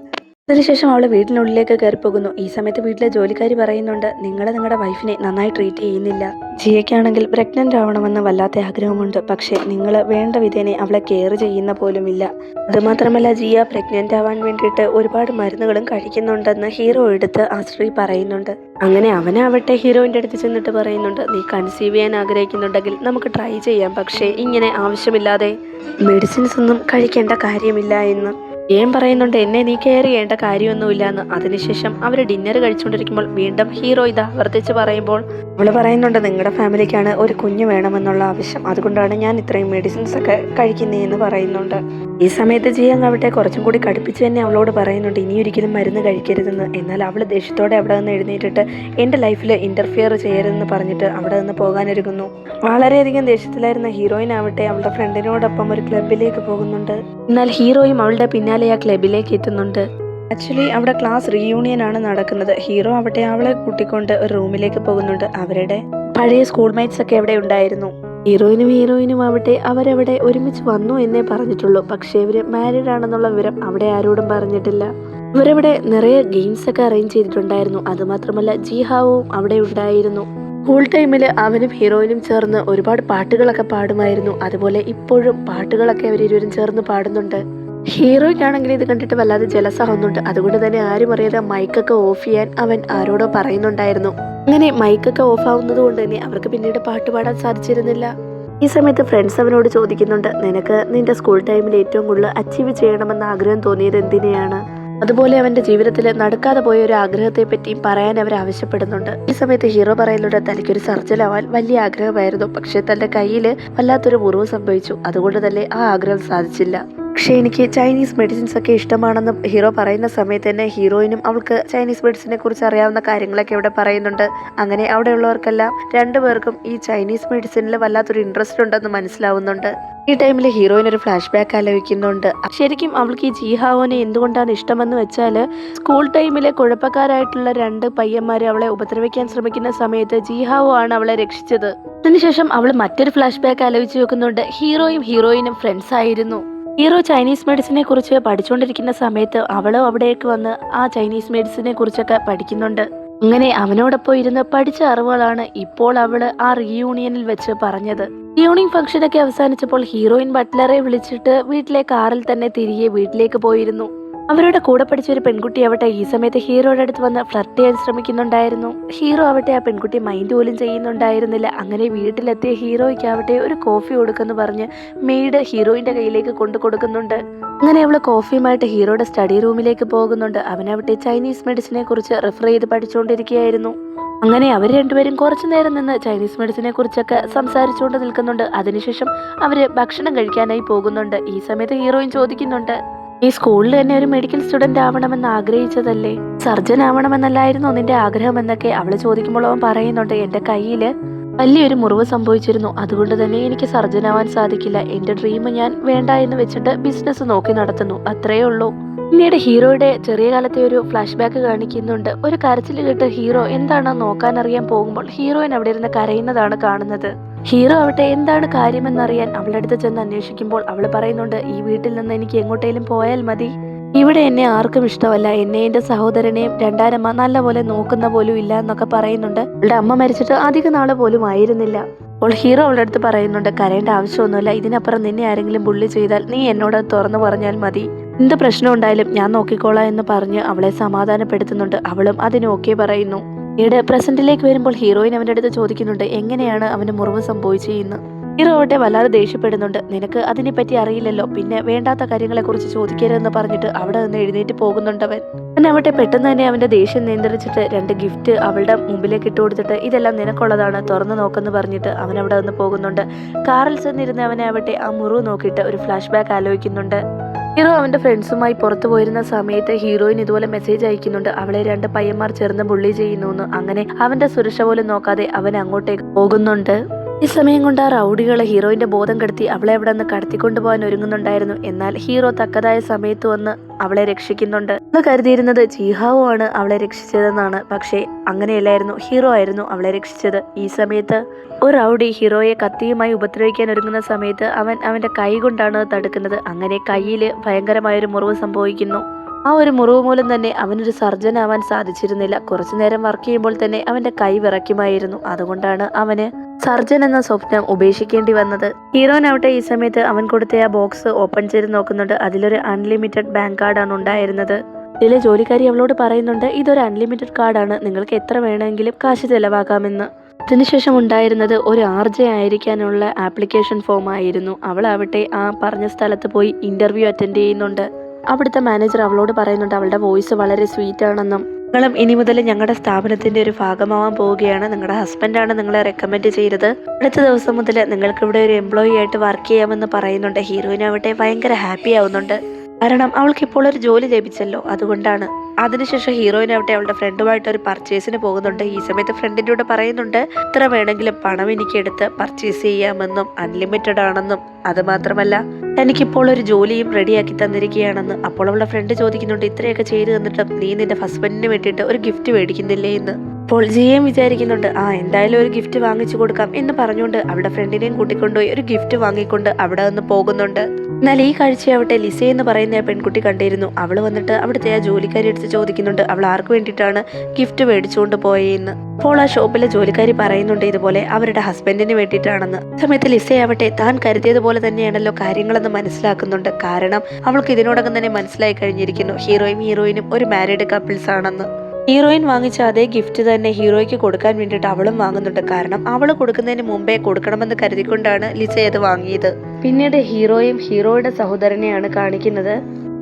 അതിനുശേഷം അവൾ വീട്ടിനുള്ളിലേക്ക് കയറി പോകുന്നു. ഈ സമയത്ത് വീട്ടിലെ ജോലിക്കാരി പറയുന്നുണ്ട് നിങ്ങളുടെ വൈഫിനെ നന്നായി ട്രീറ്റ് ചെയ്യുന്നില്ല, ജിയയ്ക്കാണെങ്കിൽ പ്രഗ്നൻ്റ് ആവണമെന്ന് വല്ലാത്ത ആഗ്രഹമുണ്ട്, പക്ഷേ നിങ്ങൾ വേണ്ട വിധേനെ അവളെ കെയർ ചെയ്യുന്ന പോലുമില്ല. അതുമാത്രമല്ല ജിയ പ്രഗ്നൻ്റ് ആവാൻ വേണ്ടിയിട്ട് ഒരുപാട് മരുന്നുകളും കഴിക്കുന്നുണ്ടെന്ന് ഹീറോ എടുത്ത് ആശ്രീ പറയുന്നുണ്ട്. അങ്ങനെ അവനാവട്ടെ ഹീറോയിൻ്റെ അടുത്ത് ചെന്നിട്ട് പറയുന്നുണ്ട് നീ കൺസീവ് ചെയ്യാൻ ആഗ്രഹിക്കുന്നുണ്ടെങ്കിൽ നമുക്ക് ട്രൈ ചെയ്യാം, പക്ഷേ ഇങ്ങനെ ആവശ്യമില്ലാതെ മെഡിസിൻസ് ഒന്നും കഴിക്കേണ്ട കാര്യമില്ല എന്ന്. ഏം പറയുന്നുണ്ട് എന്നെ നീ കെയർ ചെയ്യേണ്ട കാര്യമൊന്നുമില്ല എന്ന്. അതിനുശേഷം അവർ ഡിന്നർ കഴിച്ചുകൊണ്ടിരിക്കുമ്പോൾ വീണ്ടും ഹീറോ ഇത് ആവർത്തിച്ച് പറയുമ്പോൾ അവൾ പറയുന്നുണ്ട് നിങ്ങളുടെ ഫാമിലിക്കാണ് ഒരു കുഞ്ഞ് വേണമെന്നുള്ള ആവശ്യം, അതുകൊണ്ടാണ് ഞാൻ ഇത്രയും മെഡിസിൻസ് ഒക്കെ കഴിക്കുന്നതെന്ന് പറയുന്നുണ്ട്. ഈ സമയത്ത് ജിയങ് അവിടെ കുറച്ചും കൂടി കടുപ്പിച്ച് തന്നെ അവളോട് പറയുന്നുണ്ട് ഇനിയൊരിക്കലും മരുന്ന് കഴിക്കരുതെന്ന്. എന്നാൽ അവൾ ദേഷ്യത്തോടെ അവിടെ നിന്ന് എഴുന്നേറ്റിട്ട് എൻ്റെ ലൈഫിൽ ഇൻ്റർഫിയർ ചെയ്യരുതെന്ന് പറഞ്ഞിട്ട് അവിടെ നിന്ന് പോകാനൊരുങ്ങുന്നു. വളരെയധികം ദേഷ്യത്തിലായിരുന്ന ഹീറോയിൻ ആവട്ടെ അവളുടെ ഫ്രണ്ടിനോടൊപ്പം ഒരു ക്ലബിലേക്ക് പോകുന്നുണ്ട്. എന്നാൽ ഹീറോയും അവളുടെ പിന്നാലെ ആ ക്ലബിലേക്ക് എത്തുന്നുണ്ട്. ആക്ച്വലി അവിടെ ക്ലാസ് റീയൂണിയൻ ആണ് നടക്കുന്നത്. ഹീറോ ആവട്ടെ അവളെ കൂട്ടിക്കൊണ്ട് ഒരു റൂമിലേക്ക് പോകുന്നുണ്ട്. അവരുടെ പഴയ സ്കൂൾ മേറ്റ്സ് ഒക്കെ അവിടെ ഉണ്ടായിരുന്നു. ഹീറോയിനും ആവട്ടെ അവരവിടെ ഒരുമിച്ച് വന്നു എന്നേ പറഞ്ഞിട്ടുള്ളൂ, പക്ഷേ ഇവർ മാരീഡ് ആണെന്നുള്ള വിവരം അവിടെ ആരോടും പറഞ്ഞിട്ടില്ല. ഇവരവിടെ നിറയെ ഗെയിംസ് ഒക്കെ അറേഞ്ച് ചെയ്തിട്ടുണ്ടായിരുന്നു. അതുമാത്രമല്ല ജിഹാവും അവിടെ ഉണ്ടായിരുന്നു. സ്കൂൾ ടൈമിൽ അവനും ഹീറോയിനും ചേർന്ന് ഒരുപാട് പാട്ടുകളൊക്കെ പാടുമായിരുന്നു. അതുപോലെ ഇപ്പോഴും പാട്ടുകളൊക്കെ അവരിരുവരും ചേർന്ന് പാടുന്നുണ്ട്. ഹീറോയ്ക്കാണെങ്കിൽ ഇത് കണ്ടിട്ട് വല്ലാതെ ജലസാവുന്നുണ്ട്. അതുകൊണ്ട് തന്നെ ആരും അറിയാതെ മൈക്കൊക്കെ ഓഫ് ചെയ്യാൻ അവൻ ആരോടോ പറയുന്നുണ്ടായിരുന്നു. അങ്ങനെ മൈക്കൊക്കെ ഓഫ് ആവുന്നത് കൊണ്ട് തന്നെ അവർക്ക് പിന്നീട് പാട്ട് പാടാൻ സാധിച്ചിരുന്നില്ല. ഈ സമയത്ത് ഫ്രണ്ട്സ് അവനോട് ചോദിക്കുന്നുണ്ട് നിനക്ക് നിന്റെ സ്കൂൾ ടൈമിൽ ഏറ്റവും കൂടുതൽ അച്ചീവ് ചെയ്യണമെന്ന ആഗ്രഹം തോന്നിയത് എന്തിനെയാണ്, അതുപോലെ അവന്റെ ജീവിതത്തിൽ നടക്കാതെ പോയ ഒരു ആഗ്രഹത്തെ പറ്റിയും പറയാൻ അവർ ആവശ്യപ്പെടുന്നുണ്ട്. ഈ സമയത്ത് ഹീറോ പറയുന്നുണ്ട് തനിക്കൊരു സർജൻ ആവാൻ വലിയ ആഗ്രഹമായിരുന്നു, പക്ഷെ തന്റെ കയ്യിൽ വല്ലാത്തൊരു മുറിവ് സംഭവിച്ചു, അതുകൊണ്ട് തന്നെ ആ ആഗ്രഹം സാധിച്ചില്ല. പക്ഷേ എനിക്ക് ചൈനീസ് മെഡിസിൻസ് ഒക്കെ ഇഷ്ടമാണെന്ന് ഹീറോ പറയുന്ന സമയത്ത് തന്നെ ഹീറോയിനും അവൾക്ക് ചൈനീസ് മെഡിസിനെ കുറിച്ച് അറിയാവുന്ന കാര്യങ്ങളൊക്കെ ഇവിടെ പറയുന്നുണ്ട്. അങ്ങനെ അവിടെയുള്ളവർക്കെല്ലാം രണ്ടുപേർക്കും ഈ ചൈനീസ് മെഡിസിനിൽ വല്ലാത്തൊരു ഇൻട്രസ്റ്റ് ഉണ്ടെന്ന് മനസ്സിലാവുന്നുണ്ട്. ഈ ടൈമിൽ ഹീറോയിൻ ഒരു ഫ്ലാഷ് ബാക്ക് ആലോചിക്കുന്നുണ്ട്. ശരിക്കും അവൾക്ക് ഈ ജീഹാവോനെ എന്തുകൊണ്ടാണ് ഇഷ്ടമെന്ന് വെച്ചാൽ സ്കൂൾ ടൈമിലെ കുഴപ്പക്കാരായിട്ടുള്ള 2 പയ്യന്മാരെ അവളെ ഉപദ്രവിക്കാൻ ശ്രമിക്കുന്ന സമയത്ത് ജീഹാവോ ആണ് അവളെ രക്ഷിച്ചത്. അതിനുശേഷം അവൾ മറ്റൊരു ഫ്ലാഷ് ബാക്ക് ആലോചിച്ച് നോക്കുന്നുണ്ട്. ഹീറോയും ഹീറോയിനും ഫ്രണ്ട്സ് ആയിരുന്നു. ഹീറോ ചൈനീസ് മെഡിസിനെ കുറിച്ച് പഠിച്ചുകൊണ്ടിരിക്കുന്ന സമയത്ത് അവളും അവിടേക്ക് വന്ന് ആ ചൈനീസ് മെഡിസിനെ കുറിച്ചൊക്കെ പഠിക്കുന്നുണ്ട്. അങ്ങനെ അവനോടൊപ്പം ഇരുന്ന് പഠിച്ച അറിവുകളാണ് ഇപ്പോൾ അവള് ആ റീയൂണിയനിൽ വെച്ച് പറഞ്ഞത്. റീയൂണിയൻ ഫംഗ്ഷനൊക്കെ അവസാനിച്ചപ്പോൾ ഹീറോയിൻ ബട്ട്ലറെ വിളിച്ചിട്ട് വീട്ടിലെ കാറിൽ തന്നെ തിരികെ വീട്ടിലേക്ക് പോയിരുന്നു. അവരുടെ കൂടെ പഠിച്ച ഒരു പെൺകുട്ടി ആവട്ടെ ഈ സമയത്ത് ഹീറോയുടെ അടുത്ത് വന്ന് ഫ്ലർട്ട് ചെയ്യാൻ ശ്രമിക്കുന്നുണ്ടായിരുന്നു. ഹീറോ ആവട്ടെ ആ പെൺകുട്ടി മൈൻഡ് പോലും ചെയ്യുന്നുണ്ടായിരുന്നില്ല. അങ്ങനെ വീട്ടിലെത്തിയ ഹീറോയ്ക്കാവട്ടെ ഒരു കോഫി കൊടുക്കെന്ന് പറഞ്ഞ് മെയ്ഡ് ഹീറോയിന്റെ കയ്യിലേക്ക് കൊണ്ടു കൊടുക്കുന്നുണ്ട്. അങ്ങനെ അവള് കോഫിയുമായിട്ട് ഹീറോയുടെ സ്റ്റഡി റൂമിലേക്ക് പോകുന്നുണ്ട്. അവനവിടെ ചൈനീസ് മെഡിസിനെ കുറിച്ച് റെഫർ ചെയ്ത് പഠിച്ചുകൊണ്ടിരിക്കുകയായിരുന്നു. അങ്ങനെ അവർ രണ്ടുപേരും കുറച്ചു നേരം നിന്ന് ചൈനീസ് മെഡിസിനെ കുറിച്ചൊക്കെ സംസാരിച്ചുകൊണ്ട് നിൽക്കുന്നുണ്ട്. അതിനുശേഷം അവര് ഭക്ഷണം കഴിക്കാനായി പോകുന്നുണ്ട്. ഈ സമയത്ത് ഹീറോയിൻ ചോദിക്കുന്നുണ്ട് ഈ സ്കൂളിൽ തന്നെ ഒരു മെഡിക്കൽ സ്റ്റുഡന്റ് ആവണമെന്ന് ആഗ്രഹിച്ചതല്ലേ, സർജൻ ആവണമെന്നല്ലായിരുന്നോ നിന്റെ ആഗ്രഹം എന്നൊക്കെ അവള് ചോദിക്കുമ്പോൾ അവൻ പറയുന്നുണ്ട് എന്റെ കയ്യില് വലിയൊരു മുറിവ് സംഭവിച്ചിരുന്നു, അതുകൊണ്ട് തന്നെ എനിക്ക് സർജൻ ആവാൻ സാധിക്കില്ല, എന്റെ ഡ്രീം ഞാൻ വേണ്ട എന്ന് വെച്ചിട്ട് ബിസിനസ് നോക്കി നടത്തുന്നു, അത്രയേ ഉള്ളൂ. പിന്നീട് ഹീറോയുടെ ചെറിയ കാലത്തെ ഒരു ഫ്ലാഷ് ബാക്ക് കാണിക്കുന്നുണ്ട്. ഒരു കരച്ചിൽ കേട്ട് ഹീറോ എന്താണെന്ന് നോക്കാൻ അറിയാൻ പോകുമ്പോൾ ഹീറോയിൻ അവിടെ ഇരുന്ന് കരയുന്നതാണ് കാണുന്നത്. ഹീറോ ആവട്ടെ എന്താണ് കാര്യമെന്നറിയാൻ അവളുടെ അടുത്ത് ചെന്ന് അന്വേഷിക്കുമ്പോൾ അവൾ പറയുന്നുണ്ട് ഈ വീട്ടിൽ നിന്ന് എനിക്ക് എങ്ങോട്ടേലും പോയാൽ മതി, ഇവിടെ എന്നെ ആർക്കും ഇഷ്ടമല്ല, എന്നെ എൻ്റെ സഹോദരനെയും രണ്ടാനമ്മ നല്ലപോലെ നോക്കുന്ന പോലും ഇല്ല എന്നൊക്കെ പറയുന്നുണ്ട്. അവളുടെ അമ്മ മരിച്ചിട്ട് അധിക നാള് പോലും ആയിരുന്നില്ല. അപ്പോൾ ഹീറോ അവളുടെ അടുത്ത് പറയുന്നുണ്ട്, കരയേണ്ട ആവശ്യമൊന്നുമില്ല, ഇതിനപ്പുറം നിന്നെ ആരെങ്കിലും ബുള്ളി ചെയ്താൽ നീ എന്നോട് തുറന്നു പറഞ്ഞാൽ മതി, എന്ത് പ്രശ്നം ഉണ്ടായാലും ഞാൻ നോക്കിക്കോളാം എന്ന് പറഞ്ഞ് അവളെ സമാധാനപ്പെടുത്തുന്നുണ്ട്. അവളും അതിന് ഓക്കെ പറയുന്നു. ഈയിടെ പ്രസന്റിലേക്ക് വരുമ്പോൾ ഹീറോയിൻ അവൻ്റെ അടുത്ത് ചോദിക്കുന്നുണ്ട് എങ്ങനെയാണ് അവന് മുറിവ് സംഭവിച്ചതെന്ന്. ഹീറോ ആവട്ടെ വല്ലാതെ ദേഷ്യപ്പെടുന്നുണ്ട്. നിനക്ക് അതിനെപ്പറ്റി അറിയില്ലല്ലോ, പിന്നെ വേണ്ടാത്ത കാര്യങ്ങളെ കുറിച്ച് ചോദിക്കരുതെന്ന് പറഞ്ഞിട്ട് അവിടെ നിന്ന് എഴുന്നേറ്റ് പോകുന്നുണ്ടവൻ. അവനാവട്ടെ പെട്ടെന്ന് തന്നെ അവന്റെ ദേഷ്യം നിയന്ത്രിച്ചിട്ട് 2 ഗിഫ്റ്റ് അവളുടെ മുമ്പിലേക്ക് ഇട്ട് കൊടുത്തിട്ട് ഇതെല്ലാം നിനക്കുള്ളതാണ്, തുറന്നു നോക്കെന്ന് പറഞ്ഞിട്ട് അവൻ അവിടെ നിന്ന് പോകുന്നുണ്ട്. കാറിൽ ചെന്നിരുന്ന് അവനാവട്ടെ ആ മുറിവ് നോക്കിയിട്ട് ഒരു ഫ്ലാഷ് ബാക്ക് ആലോചിക്കുന്നുണ്ട്. ഹീറോ അവന്റെ ഫ്രണ്ട്സുമായി പുറത്തു പോയിരുന്ന സമയത്ത് ഹീറോയിൻ ഇതുപോലെ മെസ്സേജ് അയക്കുന്നുണ്ട്, അവളെ 2 പയ്യന്മാർ ചേർന്ന് ബുള്ളി ചെയ്യുന്നു. അങ്ങനെ അവന്റെ സുരക്ഷ പോലും നോക്കാതെ അവൻ അങ്ങോട്ടേക്ക് പോകുന്നുണ്ട്. ഈ സമയം കൊണ്ട് ആ റൗഡികളെ ഹീറോയിന്റെ ബോധം കെടുത്തി അവളെ അവിടെ നിന്ന് കടത്തിക്കൊണ്ടുപോകാൻ ഒരുങ്ങുന്നുണ്ടായിരുന്നു. എന്നാൽ ഹീറോ തക്കതായ സമയത്ത് വന്ന് അവളെ രക്ഷിക്കുന്നുണ്ട്. എന്ന് കരുതിയിരുന്നത് ജീഹാവോ ആണ് അവളെ രക്ഷിച്ചതെന്നാണ്. പക്ഷേ അങ്ങനെയല്ലായിരുന്നു, ഹീറോ ആയിരുന്നു അവളെ രക്ഷിച്ചത്. ഈ സമയത്ത് ഒരു റൗഡി ഹീറോയെ കത്തിയുമായി ഉപദ്രവിക്കാൻ ഒരുങ്ങുന്ന സമയത്ത് അവൻ അവന്റെ കൈ കൊണ്ടാണ് തടുക്കുന്നത്. അങ്ങനെ കയ്യിൽ ഭയങ്കരമായൊരു മുറിവ് സംഭവിക്കുന്നു. ആ ഒരു മുറിവ് മൂലം തന്നെ അവനൊരു സർജൻ ആവാൻ സാധിച്ചിരുന്നില്ല. കുറച്ചു നേരം വർക്ക് ചെയ്യുമ്പോൾ തന്നെ അവന്റെ കൈ വിറയ്ക്കുമായിരുന്നു. അതുകൊണ്ടാണ് അവന് സർജൻ എന്ന സ്വപ്നം ഉപേക്ഷിക്കേണ്ടി വന്നത്. ഹീറോനാവട്ടെ ഈ സമയത്ത് അവൻ കൊടുത്ത ആ ബോക്സ് ഓപ്പൺ ചെയ്ത് നോക്കുന്നുണ്ട്. അതിലൊരു അൺലിമിറ്റഡ് ബാങ്ക് കാർഡാണ് ഉണ്ടായിരുന്നത്. ഇതിലെ ജോലിക്കാരി അവളോട് പറയുന്നുണ്ട്, ഇതൊരു അൺലിമിറ്റഡ് കാർഡാണ്, നിങ്ങൾക്ക് എത്ര വേണമെങ്കിലും കാശ് ചെലവാക്കാമെന്ന്. അതിനുശേഷം ഉണ്ടായിരുന്നത് ഒരു RJ ആയിരിക്കാനുള്ള ആപ്ലിക്കേഷൻ ഫോം ആയിരുന്നു. അവളാവട്ടെ ആ പറഞ്ഞ സ്ഥലത്ത് പോയി ഇന്റർവ്യൂ അറ്റൻഡ് ചെയ്യുന്നുണ്ട്. അവിടുത്തെ മാനേജർ അവളോട് പറയുന്നുണ്ട് അവളുടെ വോയിസ് വളരെ സ്വീറ്റ് ആണെന്നും നിങ്ങളും ഇനി മുതൽ ഞങ്ങളുടെ സ്ഥാപനത്തിന്റെ ഒരു ഭാഗമാവാൻ പോവുകയാണ്, നിങ്ങളുടെ ഹസ്ബൻഡാണ് നിങ്ങളെ റെക്കമെൻഡ് ചെയ്തത്, അടുത്ത ദിവസം മുതൽ നിങ്ങൾക്ക് ഇവിടെ ഒരു എംപ്ലോയി ആയിട്ട് വർക്ക് ചെയ്യാമെന്ന് പറയുന്നുണ്ട്. ഹീറോയിനാവട്ടെ ഭയങ്കര ഹാപ്പി ആവുന്നുണ്ട്. കാരണം അവൾക്ക് ഇപ്പോൾ ഒരു ജോലി ലഭിച്ചല്ലോ, അതുകൊണ്ടാണ്. അതിനുശേഷം ഹീറോയിനാവട്ടെ അവളുടെ ഫ്രണ്ടുമായിട്ട് ഒരു പർച്ചേസിന് പോകുന്നുണ്ട്. ഈ സമയത്ത് ഫ്രണ്ടിൻ്റെ കൂടെ പറയുന്നുണ്ട്, എത്ര വേണമെങ്കിലും പണം എനിക്ക് എടുത്ത് പർച്ചേസ് ചെയ്യാമെന്നും അൺലിമിറ്റഡ് ആണെന്നും, അതുമാത്രമല്ല എനിക്കിപ്പോൾ ഒരു ജോലിയും റെഡിയാക്കി തന്നിരിക്കുകയാണെന്ന്. അപ്പോൾ അവളുടെ ഫ്രണ്ട് ചോദിക്കുന്നുണ്ട്, ഇത്രയൊക്കെ ചെയ്തു തന്നിട്ടും നീ നിന്റെ ഹസ്ബൻഡിന് വേണ്ടിയിട്ട് ഒരു ഗിഫ്റ്റ് മേടിക്കുന്നില്ലേ എന്ന്. അപ്പോൾ ജിയും വിചാരിക്കുന്നുണ്ട്, എന്തായാലും ഒരു ഗിഫ്റ്റ് വാങ്ങിച്ചു കൊടുക്കാം എന്ന് പറഞ്ഞുകൊണ്ട് അവളുടെ ഫ്രണ്ടിനെയും കൂട്ടിക്കൊണ്ടുപോയി ഒരു ഗിഫ്റ്റ് വാങ്ങിക്കൊണ്ട് അവിടെ നിന്ന് പോകുന്നുണ്ട്. എന്നാൽ ഈ കാഴ്ചയാവട്ടെ ലിസ എന്ന് പറയുന്ന ആ പെൺകുട്ടി കണ്ടിരുന്നു. അവൾ വന്നിട്ട് അവിടുത്തെ ആ ജോലിക്കാരി എടുത്ത് ചോദിക്കുന്നുണ്ട് അവൾ ആർക്ക് വേണ്ടിയിട്ടാണ് ഗിഫ്റ്റ് മേടിച്ചുകൊണ്ട് പോയെന്ന്. അപ്പോൾ ആ ഷോപ്പിലെ ജോലിക്കാരി പറയുന്നുണ്ട് ഇതുപോലെ അവരുടെ ഹസ്ബൻഡിന് വേണ്ടിയിട്ടാണെന്ന്. സമയത്ത് ലിസയാവട്ടെ താൻ കരുതിയതുപോലെ തന്നെയാണല്ലോ കാര്യങ്ങളെന്ന് മനസ്സിലാക്കുന്നുണ്ട്. കാരണം അവൾക്ക് ഇതിനോടകം തന്നെ മനസ്സിലായി കഴിഞ്ഞിരിക്കുന്നു ഹീറോയിനും ഒരു മാരീഡ് കപ്പിൾസ് ആണെന്ന്. ഹീറോയിൻ വാങ്ങിച്ച അതേ ഗിഫ്റ്റ് തന്നെ ഹീറോയ്ക്ക് കൊടുക്കാൻ വേണ്ടിയിട്ട് അവളും വാങ്ങുന്നുണ്ട്. കാരണം അവൾ കൊടുക്കുന്നതിന് മുമ്പേ കൊടുക്കണമെന്ന് കരുതിക്കൊണ്ടാണ് ലിസ അത് വാങ്ങിയത്. പിന്നീട് ഹീറോയുടെ സഹോദരനെയാണ് കാണിക്കുന്നത്.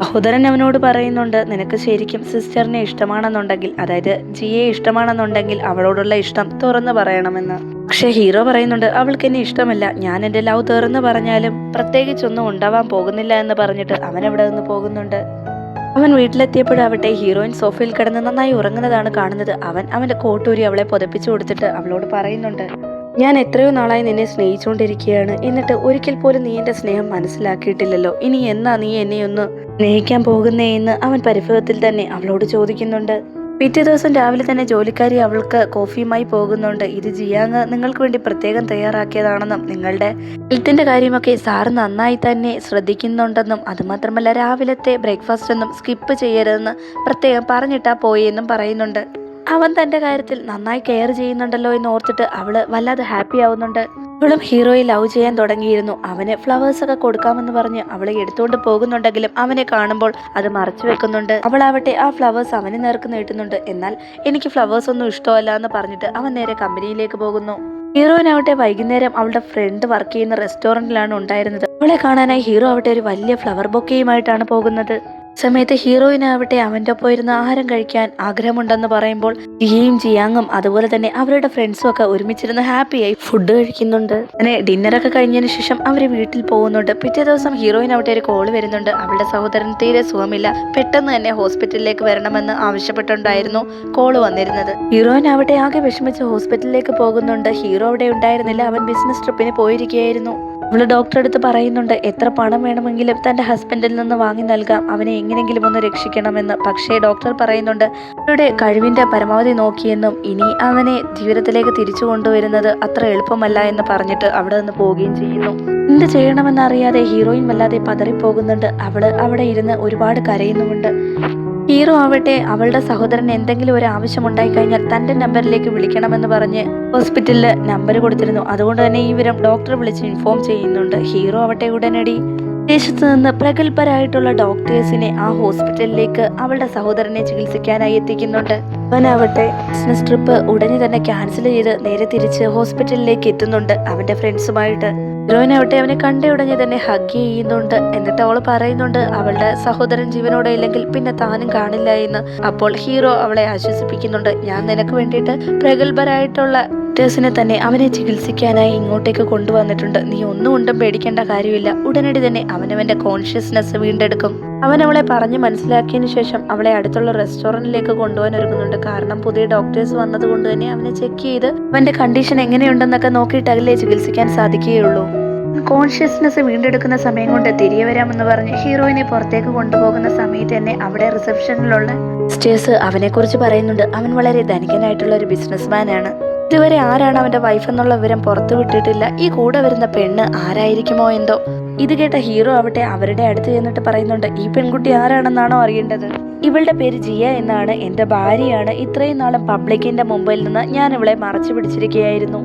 സഹോദരൻ അവനോട് പറയുന്നുണ്ട്, നിനക്ക് ശരിക്കും സിസ്റ്ററിനെ ഇഷ്ടമാണെന്നുണ്ടെങ്കിൽ, അതായത് ജിയെ ഇഷ്ടമാണെന്നുണ്ടെങ്കിൽ അവളോടുള്ള ഇഷ്ടം തുറന്നു പറയണമെന്ന്. പക്ഷെ ഹീറോ പറയുന്നുണ്ട്, അവൾക്ക് എന്നെ ഇഷ്ടമല്ല, ഞാൻ എൻ്റെ ലവ് തുറന്നു പറഞ്ഞാലും പ്രത്യേകിച്ചൊന്നും ഉണ്ടാവാൻ പോകുന്നില്ല എന്ന് പറഞ്ഞിട്ട് അവൻ അവിടെ നിന്ന് പോകുന്നുണ്ട്. അവൻ വീട്ടിലെത്തിയപ്പോഴാവട്ടെ ഹീറോയിൻ സോഫയിൽ കിടന്ന് നന്നായി ഉറങ്ങുന്നതാണ് കാണുന്നത്. അവന്റെ കോട്ടൂരി അവളെ പുതപ്പിച്ചു കൊടുത്തിട്ട് അവളോട് പറയുന്നുണ്ട്, ഞാൻ എത്രയോ നാളായി നിന്നെ സ്നേഹിച്ചുകൊണ്ടിരിക്കുകയാണ്, എന്നിട്ട് ഒരിക്കൽ പോലും നീ എൻ്റെ സ്നേഹം മനസ്സിലാക്കിയിട്ടില്ലല്ലോ, ഇനി എന്നാ നീ എന്നെ ഒന്ന് സ്നേഹിക്കാൻ പോകുന്നേ എന്ന് അവൻ പരിഭവത്തിൽ തന്നെ അവളോട് ചോദിക്കുന്നുണ്ട്. പിറ്റേ ദിവസം രാവിലെ തന്നെ ജോലിക്കാരി അവൾക്ക് കോഫിയുമായി പോകുന്നുണ്ട്. ഇത് ജിയാങ് നിങ്ങൾക്ക് വേണ്ടി പ്രത്യേകം തയ്യാറാക്കിയതാണെന്നും നിങ്ങളുടെ ഹെൽത്തിന്റെ കാര്യമൊക്കെ സാറ് നന്നായി തന്നെ ശ്രദ്ധിക്കുന്നുണ്ടെന്നും, അതുമാത്രമല്ല രാവിലത്തെ ബ്രേക്ക്ഫാസ്റ്റ് ഒന്നും സ്കിപ്പ് ചെയ്യരുതെന്ന് പ്രത്യേകം പറഞ്ഞിട്ടാ പോയെന്നും പറയുന്നുണ്ട്. അവൻ തൻ്റെ കാര്യത്തിൽ നന്നായി കെയർ ചെയ്യുന്നുണ്ടല്ലോ എന്ന് ഓർത്തിട്ട് അവള് വല്ലാതെ ഹാപ്പി ആവുന്നുണ്ട്. അവളും ഹീറോയെ ലവ് ചെയ്യാൻ തുടങ്ങിയിരുന്നു. അവന് ഫ്ലവേഴ്സ് ഒക്കെ കൊടുക്കാമെന്ന് പറഞ്ഞ് അവളെ എടുത്തുകൊണ്ട് പോകുന്നുണ്ടെങ്കിലും അവനെ കാണുമ്പോൾ അത് മറച്ചു വെക്കുന്നുണ്ട്. അവളാവട്ടെ ആ ഫ്ലവേഴ്സ് അവന് നേർക്ക് നീട്ടുന്നുണ്ട്. എന്നാൽ എനിക്ക് ഫ്ലവേഴ്സ് ഒന്നും ഇഷ്ടമല്ല എന്ന് പറഞ്ഞിട്ട് അവൻ നേരെ കമ്പനിയിലേക്ക് പോകുന്നു. ഹീറോയിനാവട്ടെ വൈകുന്നേരം അവളുടെ ഫ്രണ്ട് വർക്ക് ചെയ്യുന്ന റെസ്റ്റോറൻറ്റിലാണ് ഉണ്ടായിരുന്നത്. അവളെ കാണാനായി ഹീറോ ആവട്ടെ ഒരു വലിയ ഫ്ലവർ ബൊക്കെയുമായിട്ടാണ് പോകുന്നത്. സമയത്ത് ഹീറോയിനാവട്ടെ അവൻ്റെ ഒപ്പം ഇരുന്ന് ആഹാരം കഴിക്കാൻ ആഗ്രഹമുണ്ടെന്ന് പറയുമ്പോൾ ജിയാങ്ങും അതുപോലെ തന്നെ അവരുടെ ഫ്രണ്ട്സും ഒക്കെ ഒരുമിച്ചിരുന്ന് ഹാപ്പിയായി ഫുഡ് കഴിക്കുന്നുണ്ട്. അങ്ങനെ ഡിന്നറൊക്കെ കഴിഞ്ഞതിന് ശേഷം അവർ വീട്ടിൽ പോകുന്നുണ്ട്. പിറ്റേ ദിവസം ഹീറോയിനാവട്ടെ ഒരു കോള് വരുന്നുണ്ട്. അവളുടെ സഹോദരൻ തീരെ സുഖമില്ല, പെട്ടെന്ന് തന്നെ ഹോസ്പിറ്റലിലേക്ക് വരണമെന്ന് ആവശ്യപ്പെട്ടുണ്ടായിരുന്നു കോള് വന്നിരുന്നത്. ഹീറോയിനാവട്ടെ ആകെ വിഷമിച്ച് ഹോസ്പിറ്റലിലേക്ക് പോകുന്നുണ്ട്. ഹീറോ അവിടെ ഉണ്ടായിരുന്നില്ല, അവൻ ബിസിനസ് ട്രിപ്പിന് പോയിരിക്കുകയായിരുന്നു. അവള് ഡോക്ടറെ അടുത്ത് പറയുന്നുണ്ട് എത്ര പണം വേണമെങ്കിലും തന്റെ ഹസ്ബൻഡിൽ നിന്ന് വാങ്ങി നൽകാം, അവനെ എങ്ങനെങ്കിലും ഒന്ന് രക്ഷിക്കണമെന്ന്. പക്ഷേ ഡോക്ടർ പറയുന്നുണ്ട് അവരുടെ കഴിവിന്റെ പരമാവധി നോക്കിയെന്നും ഇനി അവനെ ജീവിതത്തിലേക്ക് തിരിച്ചു കൊണ്ടുവരുന്നത് അത്ര എളുപ്പമല്ല എന്ന് പറഞ്ഞിട്ട് അവിടെ നിന്ന് പോവുകയും ചെയ്യുന്നു. എന്ത് ചെയ്യണമെന്നറിയാതെ ഹീറോയിൻ വല്ലാതെ പതറിപ്പോകുന്നുണ്ട്. അവള് അവിടെ ഇരുന്ന് ഒരുപാട് കരയുന്നുമുണ്ട്. ഹീറോ ആവട്ടെ അവളുടെ സഹോദരന് എന്തെങ്കിലും ഒരു ആവശ്യമുണ്ടായി കഴിഞ്ഞാൽ തന്റെ നമ്പറിലേക്ക് വിളിക്കണമെന്ന് പറഞ്ഞ് ഹോസ്പിറ്റലിൽ നമ്പർ കൊടുത്തിരുന്നു. അതുകൊണ്ട് തന്നെ ഈ വിവരം ഡോക്ടറെ വിളിച്ച് ഇൻഫോം ചെയ്യുന്നുണ്ട്. ഹീറോ ആവട്ടെ ഉടനടി വിദേശത്ത് നിന്ന് പ്രഗത്ഭരായിട്ടുള്ള ഡോക്ടേഴ്സിനെ ആ ഹോസ്പിറ്റലിലേക്ക് അവളുടെ സഹോദരനെ ചികിത്സിക്കാനായി എത്തിക്കുന്നുണ്ട്. അവനാവട്ടെ ബിസിനസ് ട്രിപ്പ് ഉടനെ തന്നെ ക്യാൻസൽ ചെയ്ത് നേരെ തിരിച്ച് ഹോസ്പിറ്റലിലേക്ക് എത്തുന്നുണ്ട് അവന്റെ ഫ്രണ്ട്സുമായിട്ട്. ഹീറോയിനാവട്ടെ അവനെ കണ്ട ഉടനെ തന്നെ ഹഗ് ചെയ്യുന്നുണ്ട്. എന്നിട്ട് അവൾ പറയുന്നുണ്ട് അവളുടെ സഹോദരൻ ജീവനോടെ ഇല്ലെങ്കിൽ പിന്നെ താനും കാണില്ല എന്ന്. അപ്പോൾ ഹീറോ അവളെ ആശ്വസിപ്പിക്കുന്നുണ്ട്, ഞാൻ നിനക്ക് വേണ്ടിയിട്ട് പ്രഗത്ഭരായിട്ടുള്ള ഡോക്ടേഴ്സിനെ തന്നെ അവനെ ചികിത്സിക്കാനായി ഇങ്ങോട്ടേക്ക് കൊണ്ടുവന്നിട്ടുണ്ട്. നീ ഒന്നും കൊണ്ടും പേടിക്കേണ്ട കാര്യമില്ല. ഉടനടി തന്നെ അവനവന്റെ കോൺഷ്യസ്നെസ് വീണ്ടെടുക്കും. അവൻ അവളെ പറഞ്ഞ് മനസ്സിലാക്കിയതിനു ശേഷം അവളെ അടുത്തുള്ള റെസ്റ്റോറന്റിലേക്ക് കൊണ്ടുപോകാൻ ഒരുങ്ങുന്നുണ്ട്. കാരണം പുതിയ ഡോക്ടേഴ്സ് വന്നതുകൊണ്ട് തന്നെ അവനെ ചെക്ക് ചെയ്ത് അവന്റെ കണ്ടീഷൻ എങ്ങനെയുണ്ടെന്നൊക്കെ നോക്കിയിട്ടല്ലേ ചികിത്സിക്കാൻ സാധിക്കുകയുള്ളൂ. കോൺഷ്യസ്നെസ് വീണ്ടെടുക്കുന്ന സമയം കൊണ്ട് തിരികെ വരാമെന്ന് പറഞ്ഞ് ഹീറോയിനെ പുറത്തേക്ക് കൊണ്ടുപോകുന്ന സമയത്ത് തന്നെ അവിടെ റിസപ്ഷനിലുള്ള സ്റ്റേഴ്സ് അവനെ കുറിച്ച് പറയുന്നുണ്ട്. അവൻ വളരെ ധനികനായിട്ടുള്ള ഒരു ബിസിനസ്മാൻ ആണ്. ഇതുവരെ ആരാണ് അവന്റെ വൈഫ് എന്നുള്ള വിവരം പുറത്തു വിട്ടിട്ടില്ല. ഈ കൂടെ വരുന്ന പെണ്ണ് ആരായിരിക്കുമോ എന്തോ. ഇത് കേട്ട ഹീറോ ആവട്ടെ അവരുടെ അടുത്ത് ചെന്നിട്ട് പറയുന്നുണ്ട്, ഈ പെൺകുട്ടി ആരാണെന്നാണോ അറിയേണ്ടത്? ഇവളുടെ പേര് ജിയ എന്നാണ്, എന്റെ ഭാര്യയാണ്. ഇത്രയും നാളും പബ്ലിക്കിന്റെ മുമ്പിൽ നിന്ന് ഞാൻ ഇവളെ മറച്ചു പിടിച്ചിരിക്കുകയായിരുന്നു.